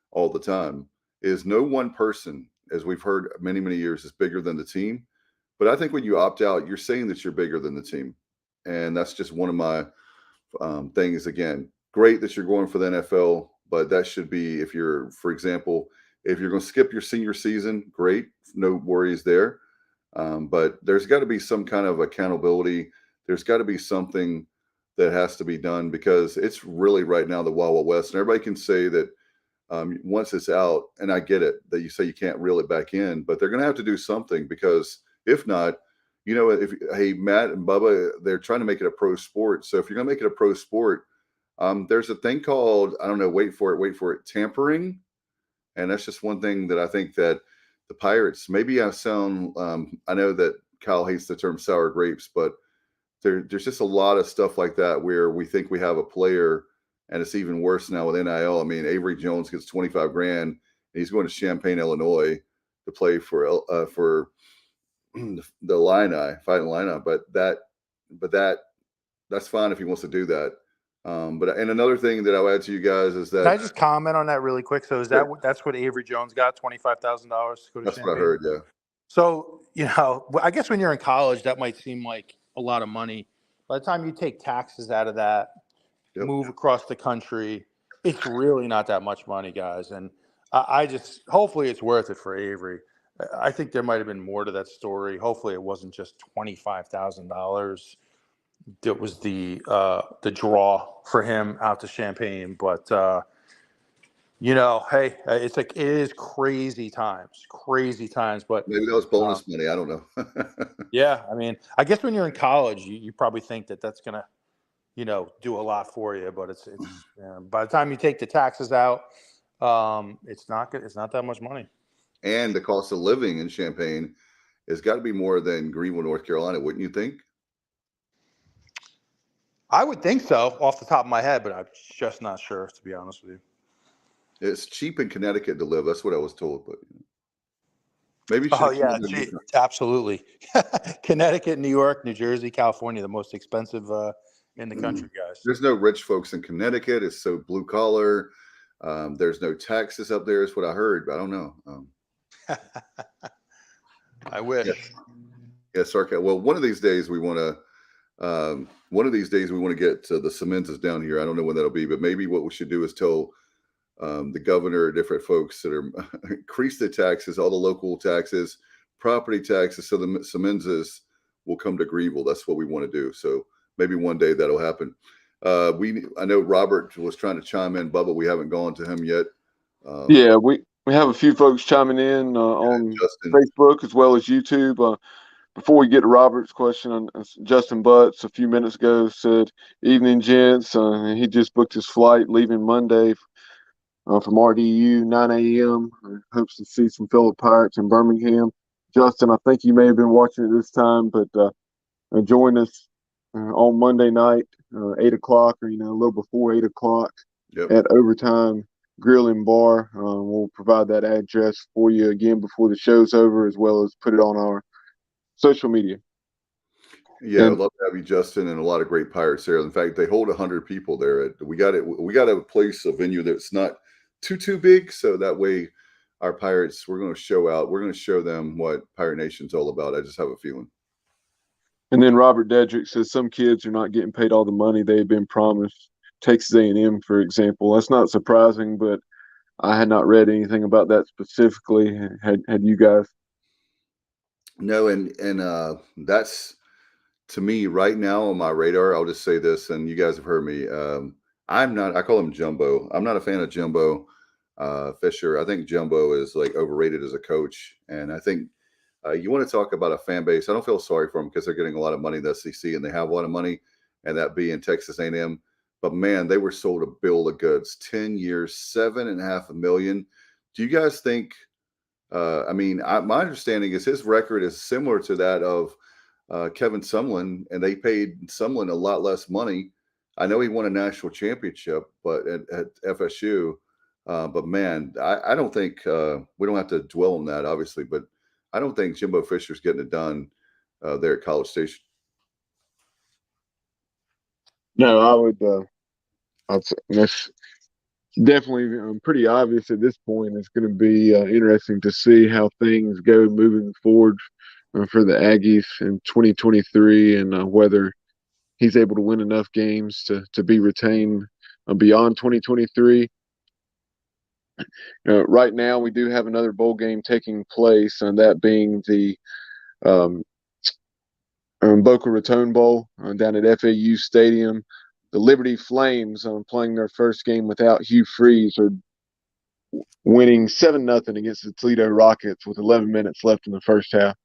Speaker 5: all the time, is no one person, as we've heard many, many years, is bigger than the team. But I think when you opt out, you're saying that you're bigger than the team. And that's just one of my things. Again, great that you're going for the NFL, but that should be, if you're, for example, if you're going to skip your senior season, great, no worries there. But there's got to be some kind of accountability. There's got to be something that has to be done, because it's really right now the Wild Wild West. And everybody can say that once it's out, and I get it that you say you can't reel it back in, but they're going to have to do something, because if not, hey, Matt and Bubba, they're trying to make it a pro sport. So if you're going to make it a pro sport, there's a thing called, I don't know, wait for it, tampering. And that's just one thing that I think that the Pirates, maybe I sound, I know that Kyle hates the term sour grapes, but there's just a lot of stuff like that where we think we have a player, and it's even worse now with NIL. I mean, Avery Jones gets $25,000, and he's going to Champaign, Illinois, to play for the Fighting Illini. But that's fine if he wants to do that. And another thing that I'll add to you guys is that,
Speaker 7: can I just comment on that really quick? So that's what Avery Jones got, $25,000 to go to
Speaker 5: that's
Speaker 7: Champaign?
Speaker 5: what I heard. Yeah.
Speaker 7: So I guess when you're in college, that might seem like a lot of money. By the time you take taxes out of that, move across the country, it's really not that much money, guys. And I just, hopefully it's worth it for Avery. I think there might have been more to that story. Hopefully it wasn't just $25,000 that was the draw for him out to Champaign. But hey, it is crazy times. But
Speaker 5: Maybe that was bonus money. I don't know.
Speaker 7: yeah, I mean, I guess when you're in college, you probably think that that's gonna do a lot for you, but it's by the time you take the taxes out, it's not good. It's not that much money.
Speaker 5: And the cost of living in Champaign has got to be more than Greenville, North Carolina, wouldn't you think?
Speaker 7: I would think so, off the top of my head, but I'm just not sure, to be honest with you.
Speaker 5: It's cheap in Connecticut to live. That's what I was told, but maybe.
Speaker 7: Oh yeah, absolutely. Connecticut, New York, New Jersey, California, the most expensive in the country, guys.
Speaker 5: There's no rich folks in Connecticut. It's so blue collar. There's no taxes up there, is what I heard. But I don't know.
Speaker 7: I wish.
Speaker 5: Yes, sarcasm. Well, one of these days we want to get to the Cementas down here. I don't know when that'll be, but maybe what we should do is tell the governor, different folks that are increase the taxes, all the local taxes, property taxes, so the Cementas will come to Greenville. That's what we want to do. So maybe one day that'll happen. I know Robert was trying to chime in. Bubba, we haven't gone to him yet.
Speaker 6: We have a few folks chiming in on
Speaker 5: Justin.
Speaker 6: Facebook as well as YouTube. Before we get to Robert's question, Justin Butts a few minutes ago said, "Evening, gents." He just booked his flight leaving Monday from RDU, 9 a.m. Hopes to see some fellow Pirates in Birmingham. Justin, I think you may have been watching at this time, but join us on Monday night, 8 o'clock, or a little before 8 o'clock at overtime Grill and Bar. We'll provide that address for you again before the show's over, as well as put it on our social media.
Speaker 5: Yeah, I'd love to have you, Justin, and a lot of great Pirates there. In fact, they hold 100 people there. We got a place, a venue that's not too big, so that way our Pirates, we're going to show out. We're going to show them what Pirate Nation's all about. I just have a feeling.
Speaker 6: And then Robert Dedrick says some kids are not getting paid all the money they've been promised. Texas A&M, for example. That's not surprising, but I had not read anything about that specifically. Had you guys?
Speaker 5: No, and that's, to me right now on my radar. I'll just say this, and you guys have heard me. I call him Jumbo. I'm not a fan of Jumbo Fisher. I think Jumbo is like overrated as a coach, and I think you want to talk about a fan base. I don't feel sorry for them because they're getting a lot of money in the SEC, and they have a lot of money, and that being Texas A&M. But man, they were sold a bill of goods. 10 years, $7.5 million. Do you guys think? My understanding is his record is similar to that of Kevin Sumlin, and they paid Sumlin a lot less money. I know he won a national championship, but at FSU. But man, I don't think we don't have to dwell on that, obviously, but I don't think Jimbo Fisher's getting it done there at College Station.
Speaker 6: No, I would. I'd say that's definitely pretty obvious at this point. It's going to be interesting to see how things go moving forward for the Aggies in 2023, and whether he's able to win enough games to be retained beyond 2023. Right now, we do have another bowl game taking place, and that being the Boca Raton Bowl down at FAU Stadium. The Liberty Flames playing their first game without Hugh Freeze are winning 7-0 against the Toledo Rockets with 11 minutes left in the first half.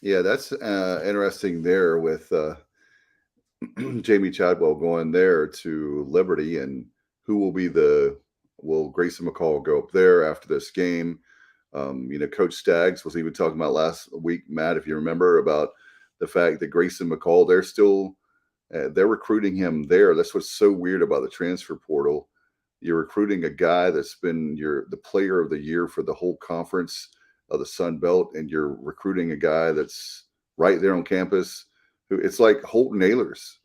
Speaker 5: Yeah, that's interesting there with Jamie Chadwell going there to Liberty, and who will Grayson McCall go up there after this game? Coach Staggs was even talking about last week, Matt, if you remember, about the fact that Grayson McCall, they're recruiting him there. That's what's so weird about the transfer portal. You're recruiting a guy that's been the player of the year for the whole conference of the Sun Belt, and you're recruiting a guy that's right there on campus. It's like Holton Ahlers.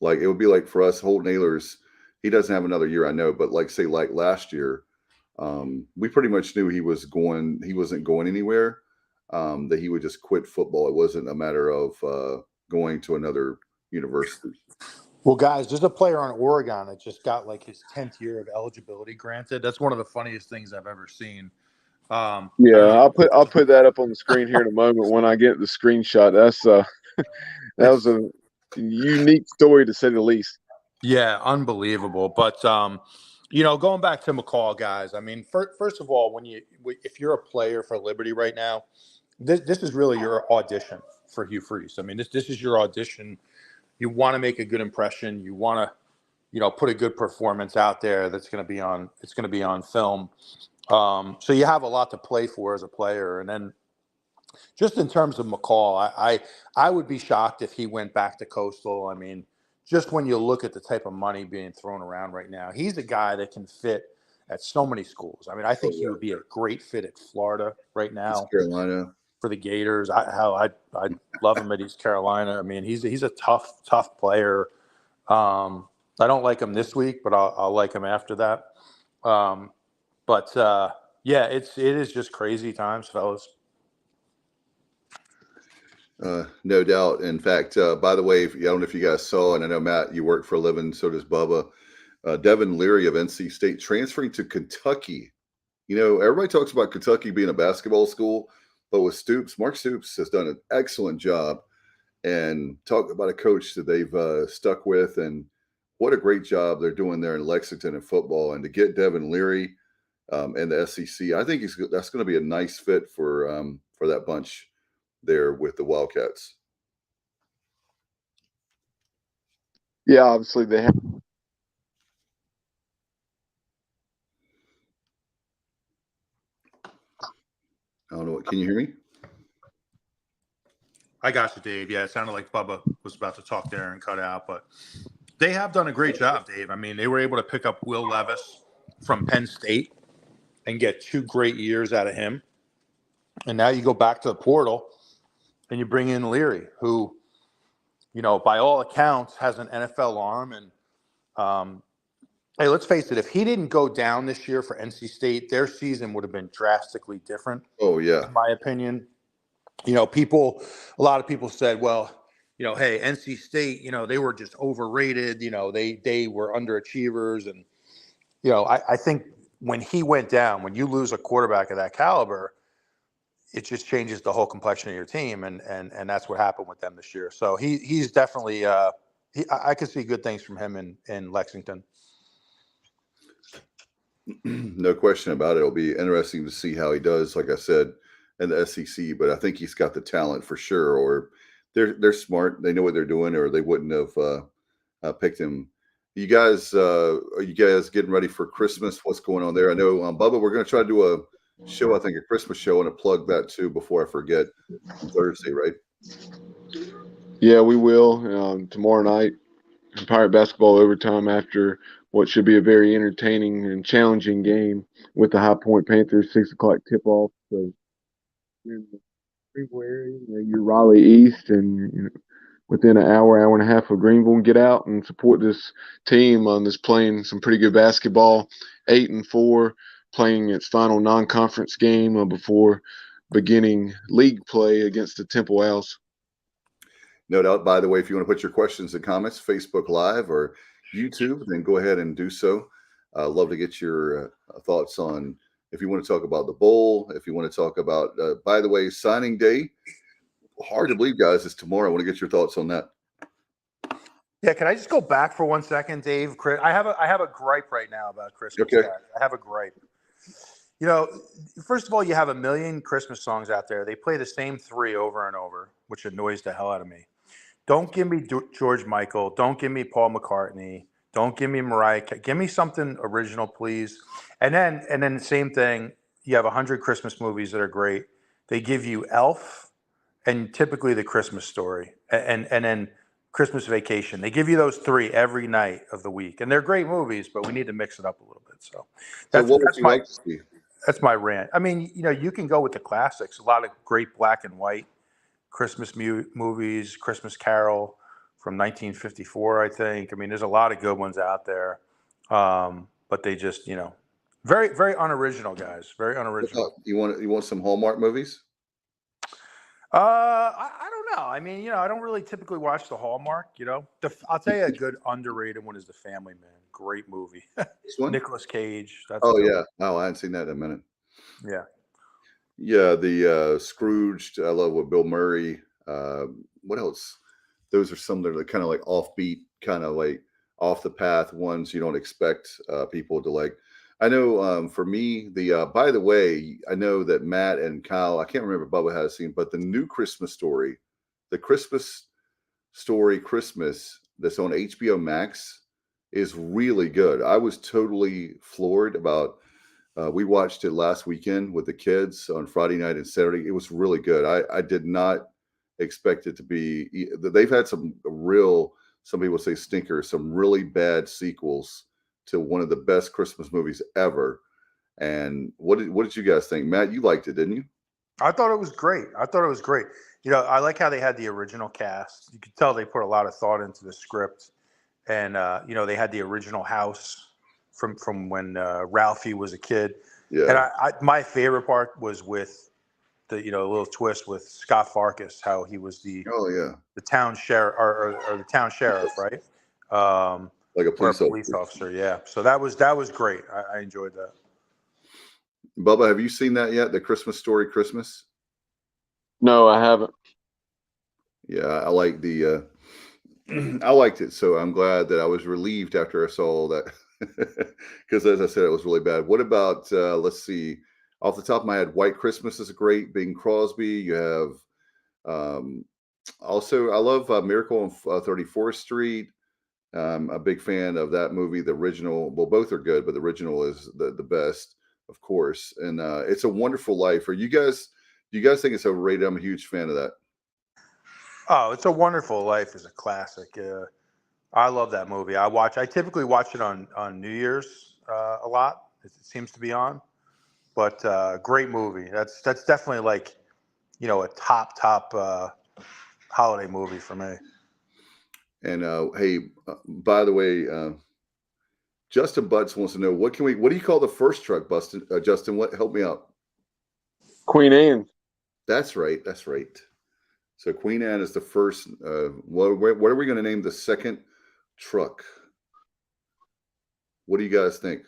Speaker 5: Like, it would be like for us, Holton Ahlers, he doesn't have another year, I know, but like last year, we pretty much knew he wasn't going anywhere, that he would just quit football. It wasn't a matter of going to another university.
Speaker 7: Well, guys, there's a player on Oregon that just got like his 10th year of eligibility granted. That's one of the funniest things I've ever seen.
Speaker 6: I'll put that up on the screen here in a moment when I get the screenshot. That's that was a unique story to say the least.
Speaker 7: Yeah, unbelievable. But going back to McCall, guys. I mean, first of all, if you're a player for Liberty right now, this is really your audition for Hugh Freeze. I mean, this is your audition. You want to make a good impression. You want to, put a good performance out there that's going to be on. It's going to be on film. So you have a lot to play for as a player. And then just in terms of McCall, I would be shocked if he went back to Coastal. I mean, just when you look at the type of money being thrown around right now, he's a guy that can fit at so many schools. I mean, I think he would be a great fit at Florida right now.
Speaker 5: East Carolina.
Speaker 7: For the Gators. I love him at East Carolina. I mean, he's a tough player. I don't like him this week, but I'll like him after that. It is just crazy times, fellas.
Speaker 5: No doubt. In fact, by the way, I don't know if you guys saw, and I know, Matt, you work for a living, so does Bubba. Devin Leary of NC State transferring to Kentucky. Everybody talks about Kentucky being a basketball school, but with Stoops, Mark Stoops has done an excellent job, and talk about a coach that they've stuck with, and what a great job they're doing there in Lexington in football. And to get Devin Leary in the SEC, I think that's going to be a nice fit for that bunch there with the Wildcats.
Speaker 6: Yeah, obviously they have.
Speaker 5: I don't know. Can you hear me?
Speaker 7: I got you, Dave. Yeah, it sounded like Bubba was about to talk there and cut out, but they have done a great job, Dave. I mean, they were able to pick up Will Levis from Penn State and get 2 great years out of him. And now you go back to the portal and you bring in Leary, who, by all accounts has an NFL arm. And hey, let's face it, if he didn't go down this year for NC State, their season would have been drastically different.
Speaker 5: Oh yeah.
Speaker 7: In my opinion. A lot of people said, well, hey, NC State, they were just overrated. They were underachievers. And, I think when he went down, when you lose a quarterback of that caliber, it just changes the whole complexion of your team. And that's what happened with them this year. So he's definitely, I could see good things from him in Lexington.
Speaker 5: No question about it. It'll be interesting to see how he does, like I said, in the SEC, but I think he's got the talent for sure, or they're smart. They know what they're doing, or they wouldn't have picked him. Are you guys getting ready for Christmas? What's going on there? I know, Bubba, we're going to try to do a show, I think a Christmas show, and a plug that too before I forget, on Thursday, right?
Speaker 6: Yeah, we will. Tomorrow night, Pirate basketball overtime after what should be a very entertaining and challenging game with the High Point Panthers, 6:00 tip-off. So you're in the Greenville area, you're Raleigh East, and within an hour and a half of Greenville, and get out and support this team that's playing some pretty good basketball, 8-4, playing its final non-conference game before beginning league play against the Temple Owls.
Speaker 5: No doubt. By the way, if you want to put your questions and comments, Facebook Live or YouTube, then go ahead and do so. Love to get your thoughts on, if you want to talk about the bowl, if you want to talk about, by the way, signing day. Hard to believe, guys, it's tomorrow. I want to get your thoughts on that.
Speaker 7: Yeah, can I just go back for 1 second, Dave? I have a gripe right now about Christmas.
Speaker 5: Okay.
Speaker 7: Guys. I have a gripe. First of all, you have a million Christmas songs out there. They play the same 3 over and over, which annoys the hell out of me. Don't give me George Michael. Don't give me Paul McCartney. Don't give me Mariah. Give me something original, please. And then the same thing. You have 100 Christmas movies that are great. They give you Elf and typically The Christmas Story and then Christmas Vacation. They give you those 3 every night of the week, and they're great movies, but we need to mix it up a little bit. So that's my rant. I mean, you can go with the classics. A lot of great black and white Christmas movies, Christmas Carol from 1954, I think. I mean, there's a lot of good ones out there, but they just, very, very unoriginal, guys. Very unoriginal.
Speaker 5: You want some Hallmark movies?
Speaker 7: I don't know. I mean, I don't really typically watch the Hallmark. I'll tell you a good underrated one is The Family Man. Great movie. Nicolas Cage.
Speaker 5: Yeah. Oh, I hadn't seen that in a minute.
Speaker 7: Yeah.
Speaker 5: Yeah, the Scrooged. I love with Bill Murray. What else? Those are some that are kind of like offbeat, kind of like off the path ones you don't expect people to like. I know for me, by the way, I know that Matt and Kyle, I can't remember Bubba has seen, but the new Christmas Story, the Christmas Story Christmas that's on HBO Max is really good. I was totally floored about. We watched it last weekend with the kids on Friday night and Saturday. It was really good. I did not expect it to be. They've had some people say stinkers, some really bad sequels to one of the best Christmas movies ever. And what did you guys think? Matt, you liked it, didn't you?
Speaker 7: I thought it was great. I like how they had the original cast. You could tell they put a lot of thought into the script. And, they had the original house from when Ralphie was a kid.
Speaker 5: Yeah.
Speaker 7: And my favorite part was with the little twist with Scott Farkas, how he was the town sheriff or the town sheriff, right?
Speaker 5: Like a police
Speaker 7: officer. Yeah. So that was great. I enjoyed that.
Speaker 5: Bubba, have you seen that yet? The Christmas Story Christmas?
Speaker 6: No, I haven't.
Speaker 5: Yeah, I like I liked it. So I'm glad that I was relieved after I saw that. Because as I said, it was really bad. What about let's see, off the top of my head, White Christmas is great. Bing Crosby. You have also I love Miracle on 34th Street. I'm a big fan of that movie. The original, well, both are good, but the original is the best, of course. And It's a Wonderful Life. Do you guys think it's overrated? I'm a huge fan of that.
Speaker 7: Oh, It's a Wonderful Life is a classic. I love that movie. I typically watch it on New Year's a lot, It seems to be on. But great movie. That's definitely like, a top holiday movie for me.
Speaker 5: And hey, by the way, Justin Butts wants to know what do you call the first truck, Justin? What help me out?
Speaker 6: Queen Anne.
Speaker 5: That's right. So Queen Anne is the first. What are we going to name the second truck? What do you guys think?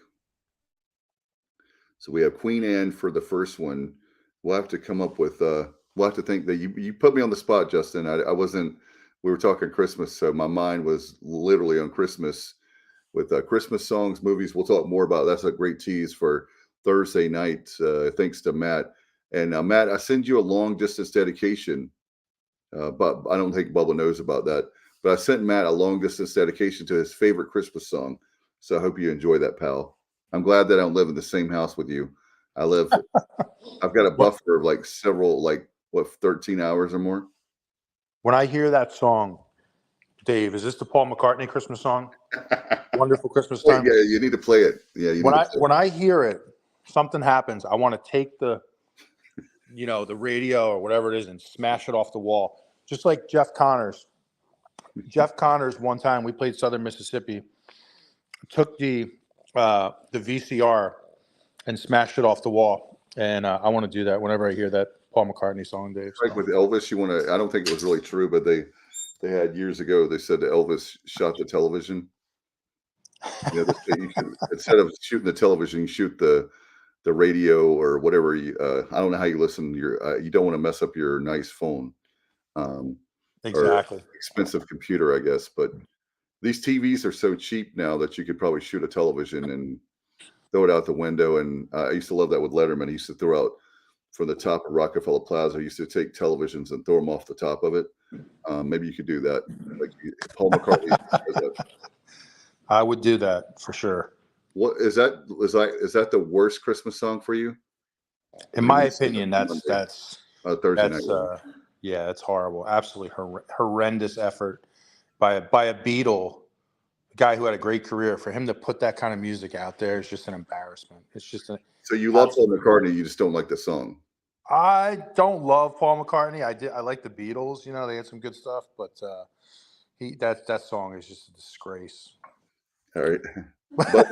Speaker 5: So we have Queen Anne for the first one. We'll have to come up with. We'll have to think that you put me on the spot, Justin. I wasn't. We were talking Christmas, so my mind was literally on Christmas with Christmas songs, movies. We'll talk more about. That's a great tease for Thursday night. Thanks to Matt. And Matt, I send you a long distance dedication. But I don't think Bubba knows about that. But I sent Matt a long distance dedication to his favorite Christmas song. So I hope you enjoy that, pal. I'm glad that I don't live in the same house with you. I've got a buffer of like 13 hours or more.
Speaker 7: When I hear that song, Dave, is this the Paul McCartney Christmas song? Wonderful Christmas Time.
Speaker 5: Yeah, you need to play it. Yeah,
Speaker 7: when I hear it, something happens. I want to take the radio or whatever it is and smash it off the wall. Just like Jeff Connors. Jeff Connors, one time we played Southern Mississippi, took the VCR and smashed it off the wall. And I want to do that whenever I hear that Paul McCartney song, Dave.
Speaker 5: Like with Elvis, I don't think it was really true, but they had years ago, they said that Elvis shot the television. Instead of shooting the television, you shoot the radio or whatever. I don't know how you listen. You don't want to mess up your nice phone.
Speaker 7: Exactly.
Speaker 5: Or expensive computer, I guess. But these TVs are so cheap now that you could probably shoot a television and throw it out the window. And I used to love that with Letterman. He used to throw out from the top of Rockefeller Plaza. He used to take televisions and throw them off the top of it. Maybe you could do that. Like Paul McCartney does that.
Speaker 7: I would do that for sure.
Speaker 5: What is that? Is that the worst Christmas song for you?
Speaker 7: In my opinion, that's
Speaker 5: Thursday night.
Speaker 7: Yeah, it's horrible. Absolutely horrendous effort by a Beatle, a guy who had a great career. For him to put that kind of music out there is just an embarrassment. It's just
Speaker 5: So you love Paul McCartney, you just don't like the song.
Speaker 7: I don't love Paul McCartney. I like the Beatles. They had some good stuff, but that song is just a disgrace.
Speaker 5: All right, but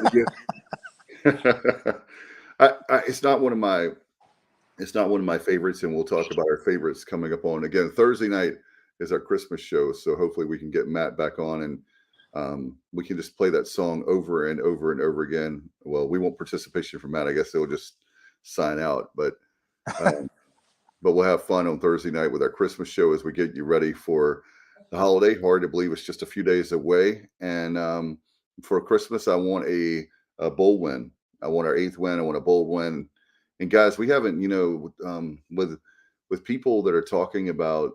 Speaker 5: it's not one of my favorites, and we'll talk about our favorites coming up on. Again, Thursday night is our Christmas show, so hopefully we can get Matt back on and we can just play that song over and over and over again. Well, we want participation from Matt. I guess they'll just sign out, but we'll have fun on Thursday night with our Christmas show as we get you ready for the holiday. Hard to believe it's just a few days away, and for Christmas, I want a bowl win. I want our 8th win. I want a bowl win. And guys, we haven't, with people that are talking about,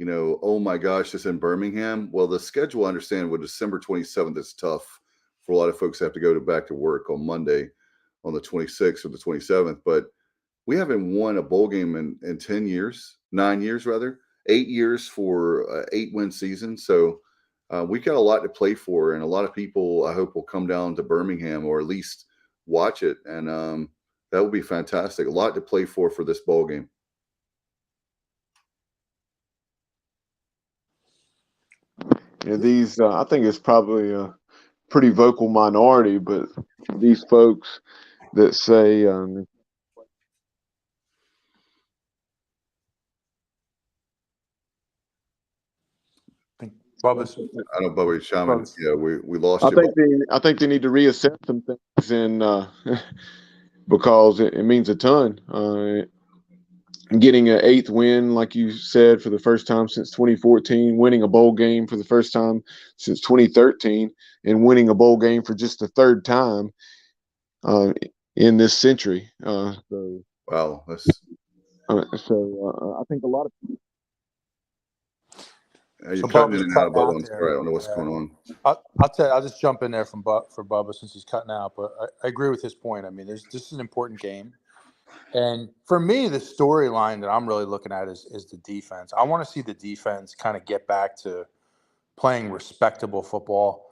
Speaker 5: oh my gosh, it's in Birmingham. Well, the schedule, I understand, with December 27th is tough for a lot of folks that have to go back to work on Monday on the 26th or the 27th. But we haven't won a bowl game in 10 years, 9 years rather, 8 years for 8-win season. So we got a lot to play for, and a lot of people, I hope, will come down to Birmingham or at least watch it, and that would be fantastic. A lot to play for this bowl game.
Speaker 6: Yeah, these I think it's probably a pretty vocal minority, but these folks that say
Speaker 7: Bubba's.
Speaker 5: I know Bubba Shaman. Yeah, we lost.
Speaker 6: I think they need to reassess some things, and because it means a ton. Getting an 8th win, like you said, for the first time since 2014, winning a bowl game for the first time since 2013, and winning a bowl game for just the 3rd time in this century.
Speaker 5: Wow, that's
Speaker 6: I think a lot of people.
Speaker 5: You're cutting in and out, Bubba. I'm sorry, I don't know what's going on.
Speaker 7: I'll tell you, I'll just jump in there for Bubba since he's cutting out. But I agree with his point. I mean, this is an important game, and for me, the storyline that I'm really looking at is the defense. I want to see the defense kind of get back to playing respectable football,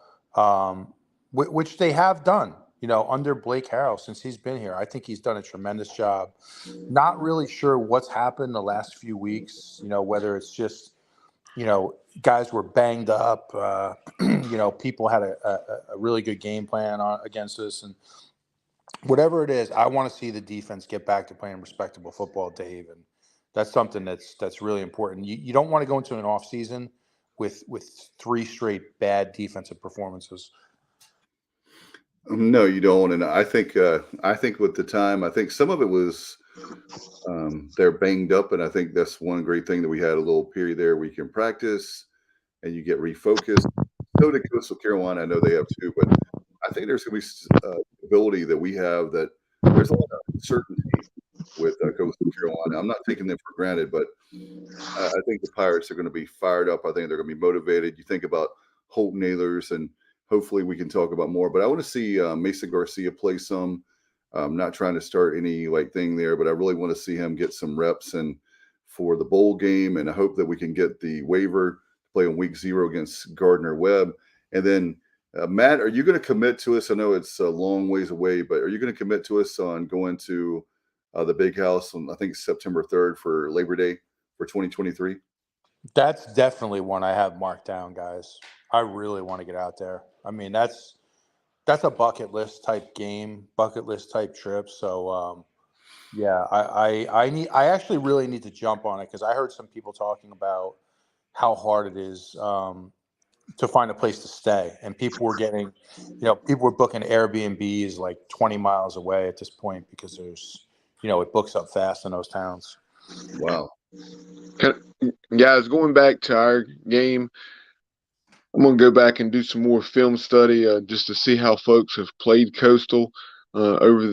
Speaker 7: which they have done. under Blake Harrell since he's been here. I think he's done a tremendous job. Not really sure what's happened the last few weeks, whether it's just, guys were banged up, people had a really good game plan against us. And whatever it is, I want to see the defense get back to playing respectable football, Dave. And that's something that's really important. You don't want to go into an off season with 3 straight bad defensive performances.
Speaker 5: No, you don't. And I think with the time, I think some of it was they're banged up, and I think that's one great thing that we had a little period there where you can practice and you get refocused. So did Coastal Carolina. I know they have too, but I think there's going to be ability that we have that there's a lot of uncertainty with Coastal Carolina. I'm not taking them for granted, but I think the Pirates are going to be fired up. I think they're going to be motivated. You think about Holt Nailers, and hopefully we can talk about more. But I want to see Mason Garcia play some. I'm not trying to start any thing there, but I really want to see him get some reps and for the bowl game. And I hope that we can get the waiver to play on week 0 against Gardner Webb. And then Matt, are you going to commit to us? I know it's a long ways away, but are you going to commit to us on going to the Big House on, I think, September 3rd for Labor Day for 2023?
Speaker 7: That's definitely one I have marked down, guys. I really want to get out there. I mean, that's a bucket list type game, bucket list type trip. So, yeah, I actually really need to jump on it because I heard some people talking about how hard it is to find a place to stay, and people were getting, people were booking Airbnbs like 20 miles away at this point because there's, it books up fast in those towns.
Speaker 5: Wow.
Speaker 6: Guys, going back to our game, I'm going to go back and do some more film study just to see how folks have played Coastal over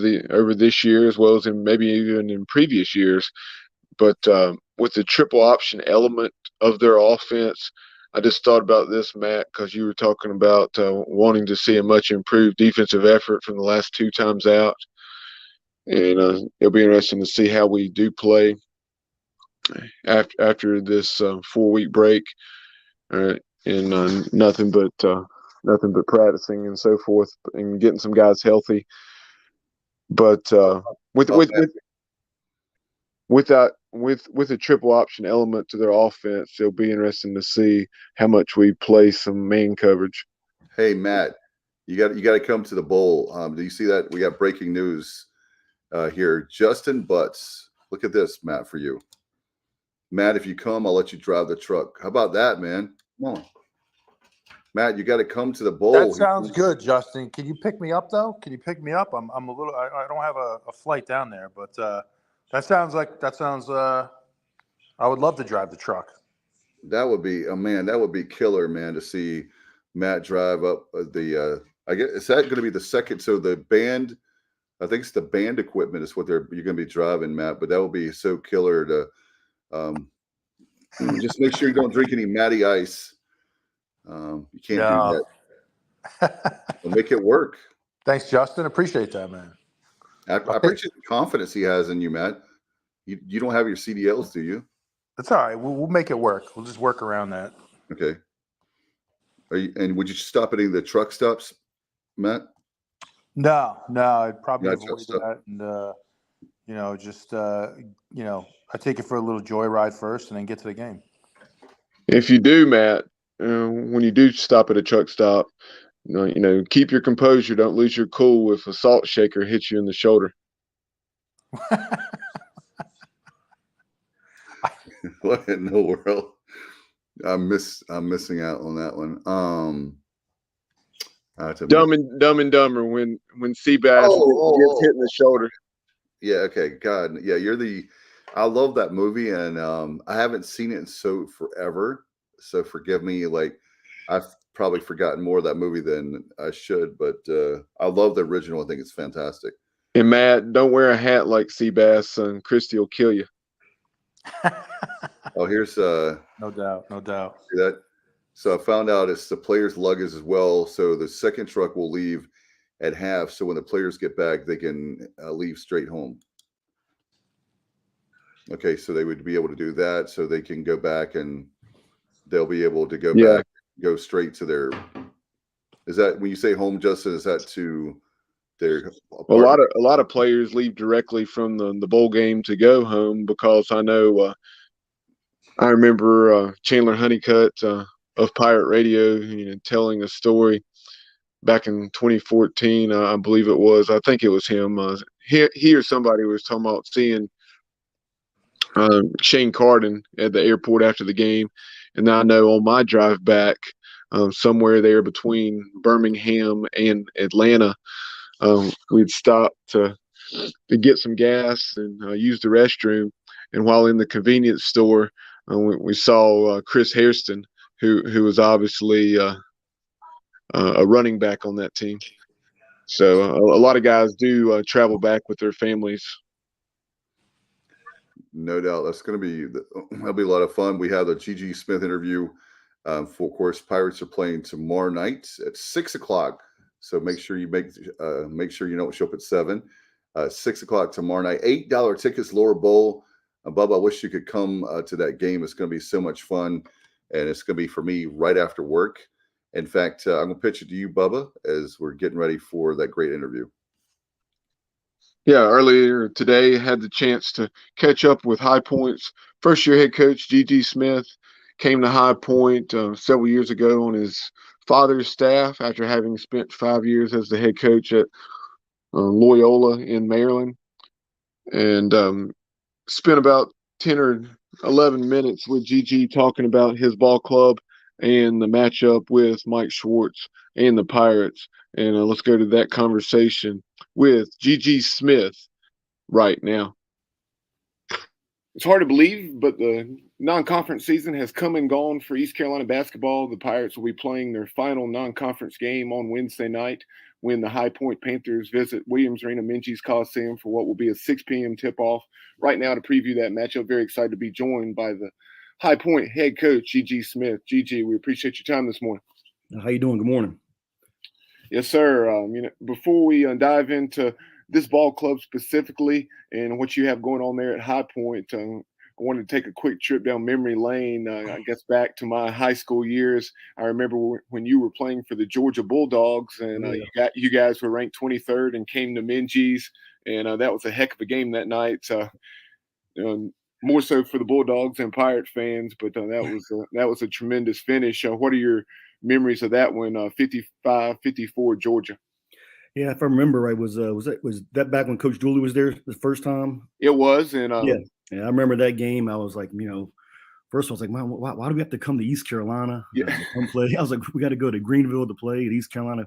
Speaker 6: this year, as well as maybe even in previous years. But with the triple option element of their offense, I just thought about this, Matt, because you were talking about wanting to see a much improved defensive effort from the last 2 times out. And it'll be interesting to see how we do play after this 4-week break. And nothing but practicing and so forth, and getting some guys healthy. But with a triple option element to their offense, it'll be interesting to see how much we play some man coverage.
Speaker 5: Hey Matt, you got to come to the bowl. Do you see that? We got breaking news here. Justin Butts. Look at this, Matt, for you. Matt, if you come, I'll let you drive the truck. How about that, man? Come on. Matt, you got to come to the bowl.
Speaker 7: That sounds good, Justin. Can you pick me up, though? Can you pick me up? I'm a little – I don't have a flight down there, but that sounds I would love to drive the truck.
Speaker 5: That would be – man, that would be killer, man, to see Matt drive up the I guess – is that going to be the second – so the band – I think it's the band equipment is what you're going to be driving, Matt, but that would be so killer to just make sure you don't drink any Matty Ice. You can't do that. We'll make it work.
Speaker 7: Thanks, Justin. Appreciate that, man.
Speaker 5: I appreciate the confidence he has in you, Matt. You don't have your CDLs, do you?
Speaker 7: That's all right. We'll make it work. We'll just work around that.
Speaker 5: Okay. And would you stop at any of the truck stops, Matt?
Speaker 7: No. I'd probably avoid that. And, just, I take it for a little joyride first and then get to the game.
Speaker 6: If you do, Matt, when you do stop at a truck stop, keep your composure. Don't lose your cool if a salt shaker hits you in the shoulder.
Speaker 5: What in the world? I'm missing out on that one.
Speaker 6: Dumb and Dumber when Seabass gets hit in the shoulder.
Speaker 5: Yeah. Okay. God. Yeah. I love that movie, and I haven't seen it in forever. So forgive me. Like, I've probably forgotten more of that movie than I should, but I love the original. I think it's fantastic.
Speaker 6: And Matt, don't wear a hat like Seabass, and Christy will kill you.
Speaker 5: Oh, here's
Speaker 7: no doubt.
Speaker 5: See that? So I found out it's the players' luggage as well. So the second truck will leave at half. So when the players get back, they can leave straight home. Okay, so they would be able to do that, so they can go back and they'll be able to go back, go straight to their. Is that when you say home, Justin? Is that to they're
Speaker 6: a lot of players leave directly from the bowl game to go home, because I know I remember Chandler Honeycutt of Pirate Radio, telling a story back in 2014, I believe it was. I think it was him. He or somebody was talking about seeing Shane Carden at the airport after the game, and I know on my drive back, somewhere there between Birmingham and Atlanta, we'd stopped to get some gas and use the restroom. And while in the convenience store, we saw Chris Hairston, who was obviously a running back on that team. So a lot of guys do travel back with their families.
Speaker 5: No doubt. That'll be a lot of fun. We have the G.G. Smith interview. Of course, Pirates are playing tomorrow night at 6:00. So make sure you make sure you don't show up at 7. 6:00 tomorrow night. $8 tickets, lower bowl. Bubba, I wish you could come to that game. It's going to be so much fun, and it's going to be for me right after work. In fact, I'm going to pitch it to you, Bubba, as we're getting ready for that great interview.
Speaker 6: Yeah, earlier today, had the chance to catch up with High Point's first-year head coach, G.G. Smith. Came to High Point several years ago on his father's staff after having spent 5 years as the head coach at Loyola in Maryland, and spent about 10 or 11 minutes with G.G. talking about his ball club and the matchup with Mike Schwartz and the Pirates. And let's go to that conversation with G.G. Smith right now.
Speaker 9: It's hard to believe, but the non-conference season has come and gone for East Carolina basketball. The Pirates will be playing their final non-conference game on Wednesday night when the High Point Panthers visit Williams Arena Minges Coliseum for what will be a 6 p.m. tip-off. Right now, to preview that matchup, very excited to be joined by the High Point head coach, G.G. Smith. G.G., we appreciate your time this morning.
Speaker 10: How you doing? Good morning.
Speaker 9: Yes, sir. Before we dive into this ball club specifically and what you have going on there at High Point, I wanted to take a quick trip down memory lane. I guess back to my high school years. I remember when you were playing for the Georgia Bulldogs, and you guys were ranked 23rd and came to Minges, and that was a heck of a game that night. More so for the Bulldogs and Pirate fans, but that was a tremendous finish. What are your memories of that one? 55-54 Georgia.
Speaker 10: Yeah, if I remember right, was that back when Coach Dooley was there the first time?
Speaker 9: It was, and
Speaker 10: yeah, I remember that game. I was like, first I was like, man, why do we have to come to East Carolina to come play? I was like, we got to go to Greenville to play at East Carolina.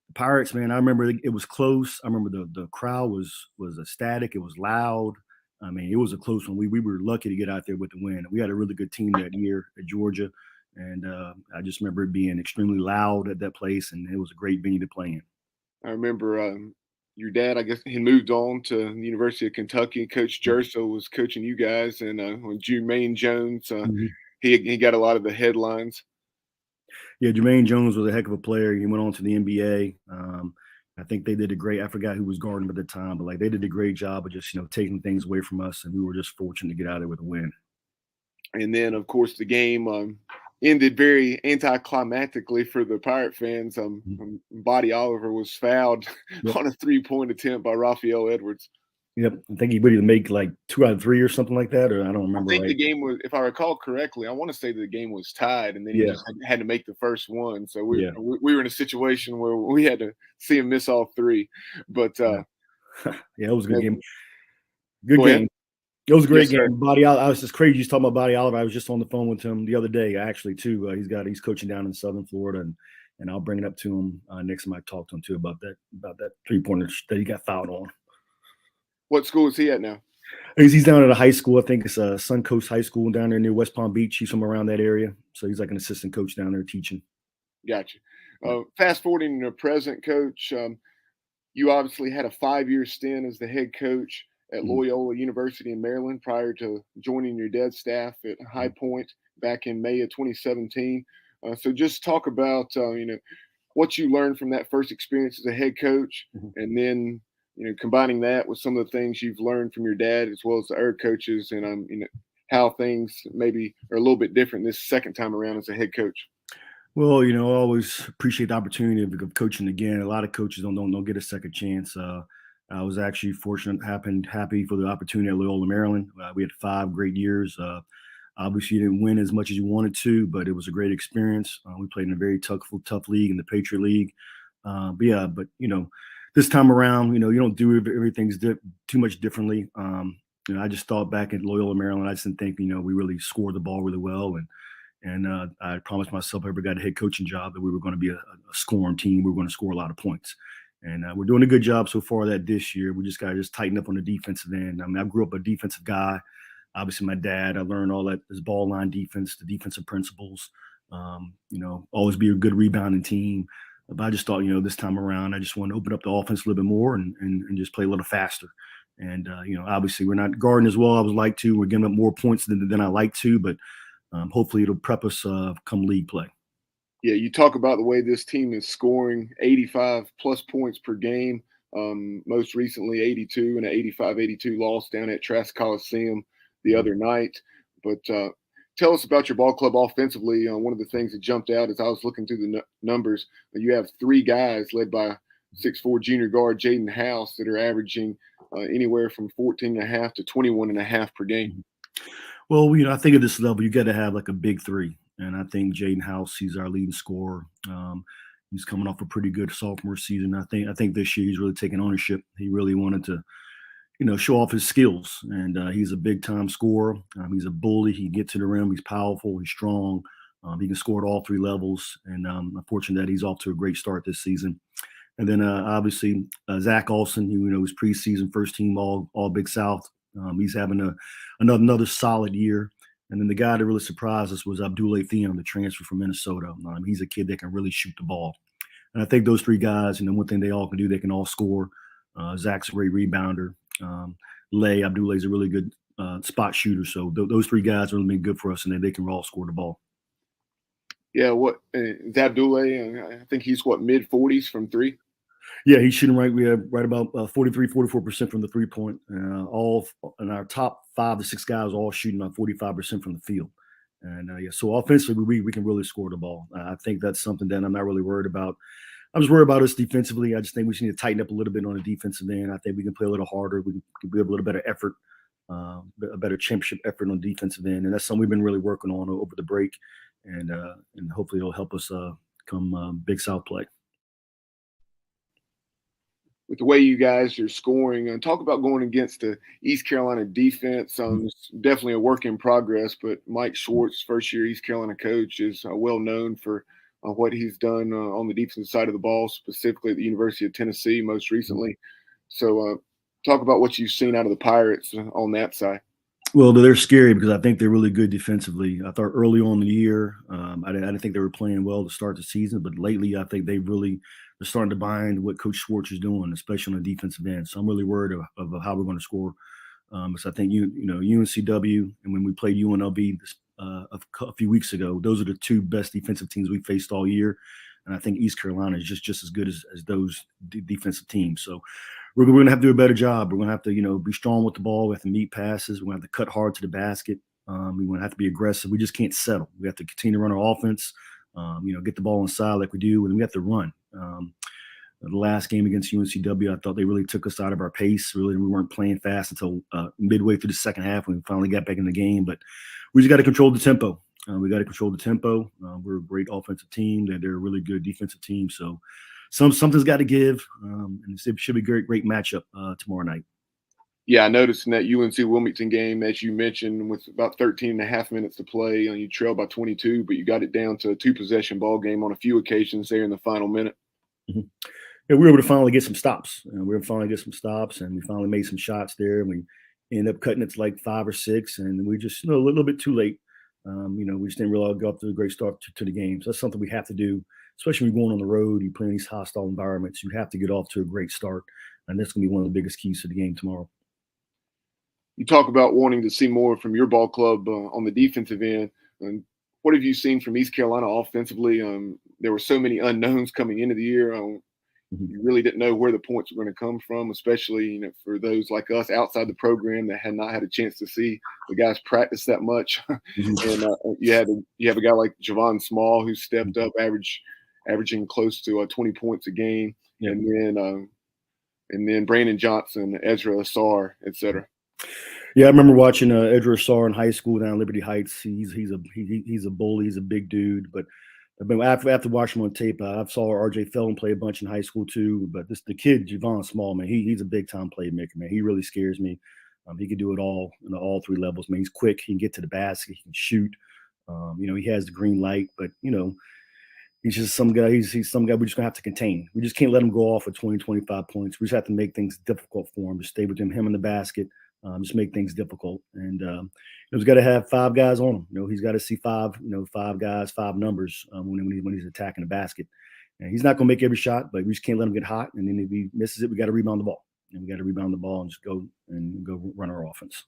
Speaker 10: The Pirates, man, I remember it was close. I remember the crowd was ecstatic. It was loud. I mean, it was a close one. We were lucky to get out there with the win. We had a really good team that year at Georgia, and I just remember it being extremely loud at that place, and it was a great venue to play in.
Speaker 9: I remember your dad, I guess, he moved on to the University of Kentucky. Coach Jerso was coaching you guys, and when Jermaine Jones, he got a lot of the headlines.
Speaker 10: Yeah, Jermaine Jones was a heck of a player. He went on to the NBA. I think they did a great – I forgot who was guarding him at the time, but, they did a great job of just, taking things away from us, and we were just fortunate to get out of there with a win.
Speaker 9: And then, of course, the game ended very anticlimactically for the Pirate fans. Buddy Oliver was fouled on a three-point attempt by Raphael Edwards.
Speaker 10: Yep, I think he would either make 2 out of 3 or something like that, or I don't remember.
Speaker 9: I think the game was, if I recall correctly, I want to say that the game was tied, and then he just had to make the first one. So we were in a situation where we had to see him miss all 3. But
Speaker 10: yeah, it was a good game. Good game. Ahead. It was a great game. Buddy, I was just crazy. Just talking about Buddy Oliver. I was just on the phone with him the other day, actually, too. He's coaching down in Southern Florida, and I'll bring it up to him next time I talk to him too about that 3-pointer that he got fouled on.
Speaker 9: What school is he at now?
Speaker 10: He's down at a high school. I think it's Suncoast High School down there near West Palm Beach. He's from around that area, so he's like an assistant coach down there teaching.
Speaker 9: Gotcha. Fast forwarding to present, Coach. You obviously had a 5-year stint as the head coach at Loyola University in Maryland prior to joining your dad's staff at High Point back in May of 2017. So just talk about what you learned from that first experience as a head coach, and then combining that with some of the things you've learned from your dad as well as the other coaches, and how things maybe are a little bit different this second time around as a head coach.
Speaker 10: Well, I always appreciate the opportunity of coaching again. A lot of coaches don't get a second chance. I was actually fortunate, happy for the opportunity at Loyola, Maryland. We had 5 great years. Obviously, you didn't win as much as you wanted to, but it was a great experience. We played in a very tough league in the Patriot League. But this time around, you don't do everything's too much differently. I just thought back at Loyola, Maryland, I just didn't think we really scored the ball really well, and I promised myself if I ever got a head coaching job that we were going to be a scoring team. We were going to score a lot of points. And we're doing a good job so far of that this year. We just got to tighten up on the defensive end. I mean, I grew up a defensive guy. Obviously, my dad, I learned all that, this ball line defense, the defensive principles, always be a good rebounding team. But I just thought, this time around, I just want to open up the offense a little bit more and just play a little faster. And, obviously we're not guarding as well as I would like to. We're giving up more points than I like to, but hopefully it'll prep us come league play.
Speaker 9: Yeah, you talk about the way this team is scoring 85 plus points per game. Most recently 82 and an 85-82 loss down at Trask Coliseum the other night. But tell us about your ball club offensively. One of the things that jumped out as I was looking through the numbers, you have 3 guys led by 6'4" junior guard Jaden House that are averaging anywhere from 14.5 to 21.5 per game.
Speaker 10: Well, I think at this level, you got to have like a big 3. And I think Jaden House, he's our leading scorer. He's coming off a pretty good sophomore season. I think this year he's really taking ownership. He really wanted to, show off his skills. And he's a big time scorer. He's a bully. He gets to the rim. He's powerful. He's strong. He can score at all 3 levels. And I'm fortunate that he's off to a great start this season. And then obviously Zach Olson, who was preseason first team all Big South. He's having another solid year. And then the guy that really surprised us was Abdoulaye Theon, the transfer from Minnesota. He's a kid that can really shoot the ball. And I think those 3 guys, one thing they all can do, they can all score. Zach's a great rebounder. Abdoulay's a really good spot shooter. So those 3 guys have really been good for us, and they can all score the ball.
Speaker 9: Yeah, Abdoulaye, I think he's mid-40s from 3?
Speaker 10: Yeah, he's shooting right. We have right about 44% from the 3-point. All in our top 5 to 6 guys all shooting about 45% from the field. And so offensively, we can really score the ball. I think that's something that I'm not really worried about. I'm just worried about us defensively. I just think we just need to tighten up a little bit on the defensive end. I think we can play a little harder. We can have a little better effort, a better championship effort on defensive end. And that's something we've been really working on over the break. And hopefully it'll help us come Big South play.
Speaker 9: With the way you guys are scoring, and talk about going against the East Carolina defense. It's definitely a work in progress, but Mike Schwartz, first-year East Carolina coach, is well known for what he's done on the defensive side of the ball, specifically at the University of Tennessee most recently. So talk about what you've seen out of the Pirates on that side.
Speaker 10: Well, they're scary because I think they're really good defensively. I thought early on in the year, I didn't think they were playing well to start the season, but lately I think they're starting to bind what Coach Schwartz is doing, especially on the defensive end. So I'm really worried of how we're going to score. So I think UNCW, and when we played UNLV a few weeks ago, those are the 2 best defensive teams we faced all year. And I think East Carolina is just as good as those defensive teams. So we're going to have to do a better job. We're going to have to, be strong with the ball. We have to meet passes. We're going to have to cut hard to the basket. We're going to have to be aggressive. We just can't settle. We have to continue to run our offense, get the ball inside like we do, and we have to run. The last game against UNCW, I thought they really took us out of our pace. Really, we weren't playing fast until midway through the second half when we finally got back in the game. But we just got to control the tempo. We're a great offensive team. They're a really good defensive team. So something's got to give, and it should be a great matchup tomorrow night.
Speaker 9: Yeah, I noticed in that UNC Wilmington game, as you mentioned, with about 13.5 minutes to play, you trailed by 22, but you got it down to a 2-possession ball game on a few occasions there in the final minute.
Speaker 10: Mm-hmm. Yeah, we were able to finally get some stops. And we finally made some shots there. And we ended up cutting it to like 5 or 6, and we just a little bit too late. We just didn't really go up to a great start to the game. So that's something we have to do, especially when you're going on the road. You play in these hostile environments. You have to get off to a great start, and that's going to be one of the biggest keys to the game tomorrow.
Speaker 9: You talk about wanting to see more from your ball club on the defensive end. And what have you seen from East Carolina offensively? There were so many unknowns coming into the year. you really didn't know where the points were going to come from, especially for those like us outside the program that had not had a chance to see the guys practice that much. And you have a guy like Javon Small who stepped up, averaging close to 20 points a game, and then Brandon Johnson, Ezra Asar, etc.
Speaker 10: Yeah, I remember watching Ezra Asar in high school down in Liberty Heights. He's a bully. He's a big dude, but after watching him on tape, I saw RJ Felton play a bunch in high school too. But the kid, Javon Small, man, he's a big time playmaker, man. He really scares me. He can do it all, all three levels. Man, he's quick. He can get to the basket. He can shoot. He has the green light, but he's just some guy. He's some guy we're just gonna have to contain. We just can't let him go off for 20, 25 points. We just have to make things difficult for him. To stay with him in the basket. Just make things difficult, and he's got to have five guys on him. He's got to see five guys, five numbers when he's attacking the basket. And he's not going to make every shot, but we just can't let him get hot. And then if he misses it, we got to rebound the ball, and we got to rebound the ball and just go run our offense.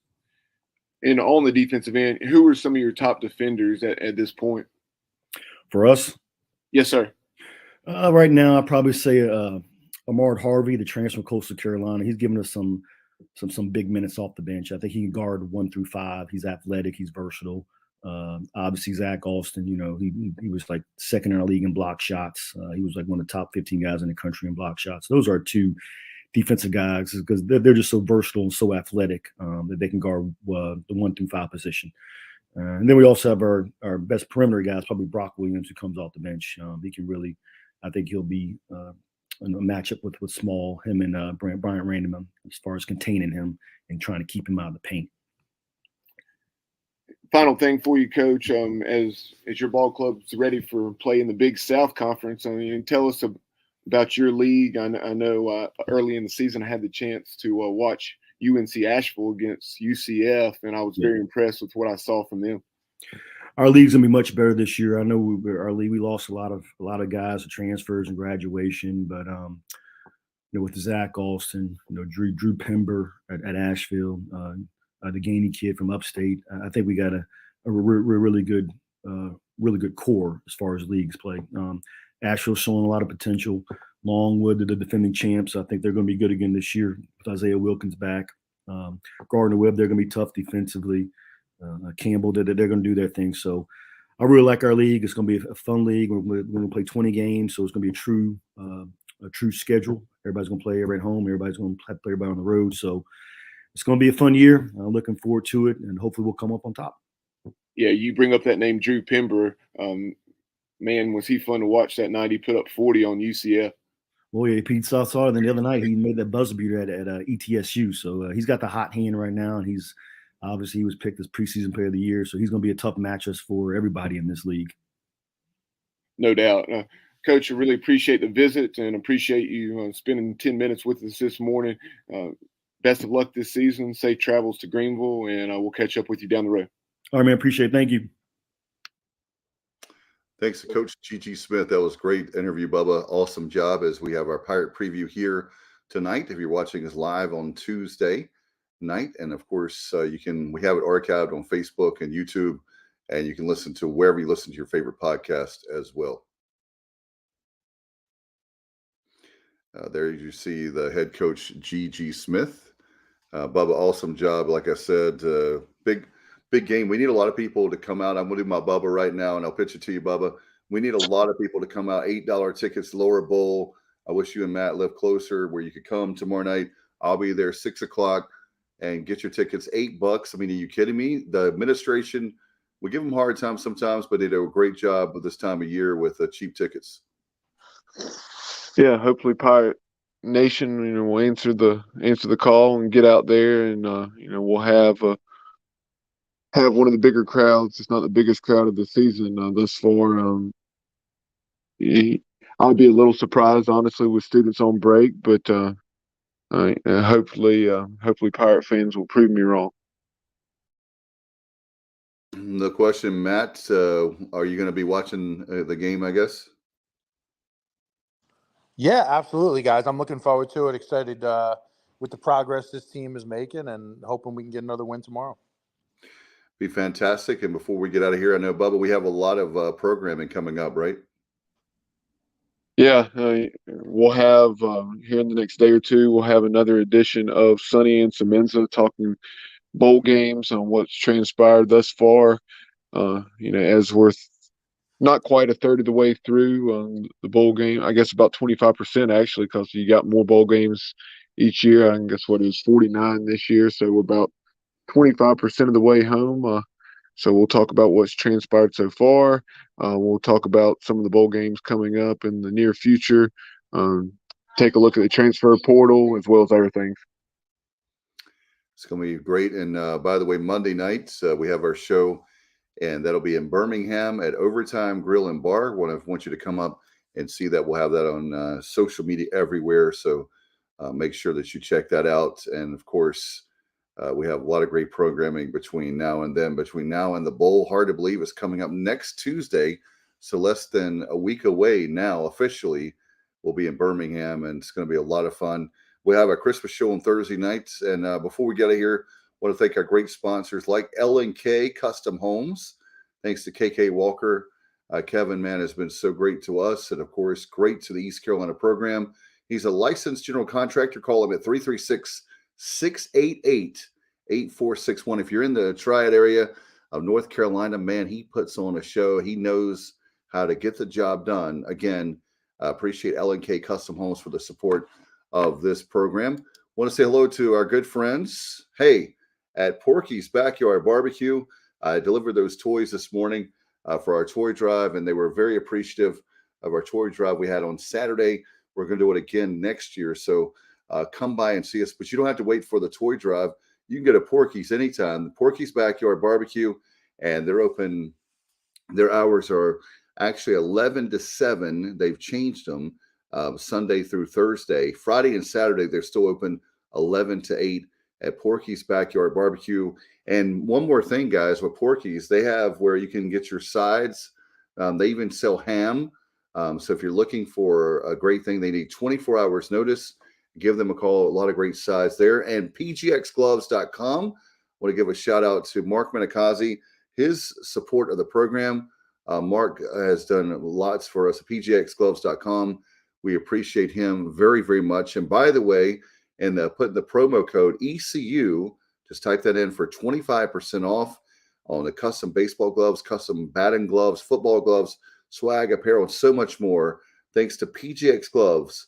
Speaker 9: And on the defensive end, who are some of your top defenders at this point?
Speaker 10: For us,
Speaker 9: yes, sir.
Speaker 10: Right now, I'd probably say Ahmad Harvey, the transfer from Coastal Carolina. He's given us some big minutes off the bench. I think he can guard 1 through 5. He's athletic. He's versatile. Obviously, Zach Alston, he was like second in our league in block shots. He was like one of the top 15 guys in the country in block shots. Those are two defensive guys because they're just so versatile and so athletic that they can guard the 1 through 5 position. And then we also have our best perimeter guys, probably Brock Williams, who comes off the bench. He can really, I think he'll be a matchup with Small, him and Bryant Randeman, as far as containing him and trying to keep him out of the paint.
Speaker 9: Final thing for you, Coach, as your ball club's ready for play in the Big South Conference, tell us about your league. I know early in the season I had the chance to watch UNC Asheville against UCF, and I was very impressed with what I saw from them.
Speaker 10: Our league's gonna be much better this year. I know our league, we lost a lot of guys to transfers and graduation, but with Zach Alston, Drew Pember at Asheville, the Gainey kid from upstate, I think we got a really good core as far as leagues play. Asheville's showing a lot of potential. Longwood, the defending champs, I think they're going to be good again this year with Isaiah Wilkins back. Gardner Webb, they're going to be tough defensively. Campbell, they're going to do their thing. So I really like our league. It's going to be a fun league. We're going to play 20 games, so it's going to be a true schedule. Everybody's going to play everybody at home. Everybody's going to play everybody on the road. So it's going to be a fun year. I'm looking forward to it, and hopefully we'll come up on top.
Speaker 9: Yeah, you bring up that name, Drew Pember. Man, was he fun to watch that night. He put up 40 on UCF.
Speaker 10: Well, yeah, Pete saw it. Then the other night he made that buzzer beater at ETSU. So he's got the hot hand right now, and he was picked as preseason player of the year. So he's going to be a tough matchup for everybody in this league.
Speaker 9: No doubt. Coach, I really appreciate the visit and appreciate you spending 10 minutes with us this morning. Best of luck this season. Safe travels to Greenville, and we'll catch up with you down the road.
Speaker 10: All right, man. Appreciate it. Thank you.
Speaker 5: Thanks to Coach G.G. Smith. That was a great interview, Bubba. Awesome job as we have our Pirate preview here tonight. If you're watching us live on Tuesday night, and of course, we have it archived on Facebook and YouTube, and you can listen to wherever you listen to your favorite podcast as well. There you see the head coach, G.G. Smith. Bubba, awesome job. Like I said, big game. We need a lot of people to come out. I'm going to do my Bubba right now, and I'll pitch it to you, Bubba. We need a lot of people to come out. $8 tickets, lower bowl. I wish you and Matt lived closer where you could come tomorrow night. I'll be there 6 o'clock and get your tickets. $8. I mean, are you kidding me? The administration, we give them a hard time sometimes, but they do a great job with this time of year with cheap tickets.
Speaker 6: Yeah, hopefully Pirate Nation, will answer the call and get out there, and we'll have one of the bigger crowds. It's not the biggest crowd of the season thus far. I'll be a little surprised, honestly, with students on break, but hopefully Pirate fans will prove me wrong.
Speaker 5: The question, Matt, are you going to be watching the game, I guess?
Speaker 7: Yeah, absolutely, guys. I'm looking forward to it. Excited with the progress this team is making and hoping we can get another win tomorrow.
Speaker 5: Be fantastic. And before we get out of here, I know, Bubba, we have a lot of programming coming up, right?
Speaker 6: Yeah, we'll have here in the next day or two, we'll have another edition of Sonny and Semenza talking bowl games on what's transpired thus far. As we're not quite a third of the way through the bowl game, I guess about 25% actually, because you got more bowl games each year. I guess what it was 49 this year, so we're about 25% of the way home. So we'll talk about what's transpired so far. We'll talk about some of the bowl games coming up in the near future. Take a look at the transfer portal as well as other things.
Speaker 5: It's going to be great. And by the way, Monday nights, we have our show, and that'll be in Birmingham at Overtime Grill and Bar. Want you to come up and see that. We'll have that on social media everywhere. So make sure that you check that out. And, of course, we have a lot of great programming between now and then. Between now and the bowl, hard to believe, is coming up next Tuesday. So less than a week away now, officially, we'll be in Birmingham, and it's going to be a lot of fun. We have our Christmas show on Thursday nights. And before we get out of here, I want to thank our great sponsors like L&K Custom Homes. Thanks to KK Walker. Kevin, man, has been so great to us. And, of course, great to the East Carolina program. He's a licensed general contractor. Call him at 336-688-8461. If you're in the Triad area of North Carolina, man, he puts on a show. He knows how to get the job done. Again, appreciate L&K Custom Homes for the support of this program. Want to say hello to our good friends, at Porky's Backyard Barbecue. I delivered those toys this morning for our toy drive, and they were very appreciative of our toy drive we had on Saturday. We're going to do it again next year, so come by and see us. But you don't have to wait for the toy drive. You can go to Porky's anytime. The Porky's Backyard Barbecue, and they're open. Their hours are actually 11 to 7. They've changed them Sunday through Thursday. Friday and Saturday, they're still open 11 to 8 at Porky's Backyard Barbecue. And one more thing, guys, with Porky's, they have where you can get your sides. They even sell ham. So if you're looking for a great thing, they need 24 hours notice. Give them a call. A lot of great sides there. And PGXgloves.com. I want to give a shout out to Mark Menakazi, his support of the program. Mark has done lots for us at PGXgloves.com. We appreciate him very, very much. And by the way, put the promo code ECU, just type that in for 25% off on the custom baseball gloves, custom batting gloves, football gloves, swag, apparel, and so much more. Thanks to PGX Gloves,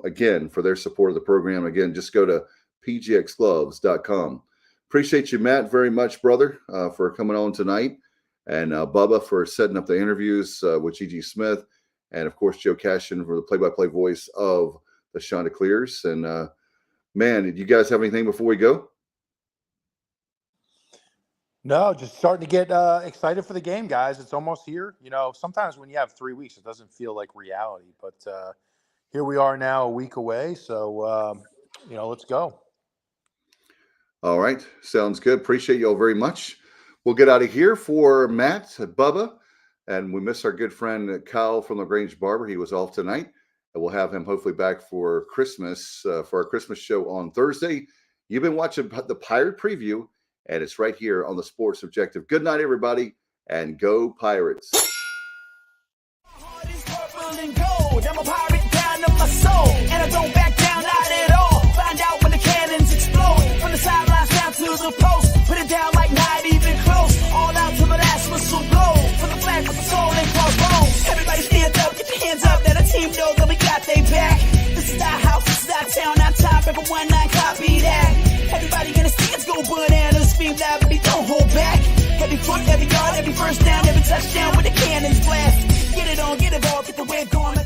Speaker 5: again, for their support of the program. Again, just go to pgxgloves.com. Appreciate you, Matt, very much, brother, for coming on tonight. And Bubba for setting up the interviews with Gigi Smith. And, of course, Joe Cashion for the play-by-play voice of the Chanticleers. And, man, did you guys have anything before we go?
Speaker 7: No, just starting to get excited for the game, guys. It's almost here. Sometimes when you have 3 weeks, it doesn't feel like reality. But here we are now, a week away. So, let's go.
Speaker 6: All right. Sounds good. Appreciate you all very much. We'll get out of here for Matt, Bubba, and we miss our good friend Kyle from LaGrange Barber. He was off tonight, and we'll have him hopefully back for Christmas, for our Christmas show on Thursday. You've been watching the Pirate Preview, and it's right here on the Sports Objective. Good night, everybody, and go Pirates.
Speaker 11: Everybody stand up, get your hands up, let the team know that we got they back. This is our house, this is our town, our time, every 19 copy that. Everybody gonna see us go bananas, scream loud, but don't hold back. Every foot, every yard, every first down, every touchdown with the cannons blast. Get it on, get it all, get the wave going.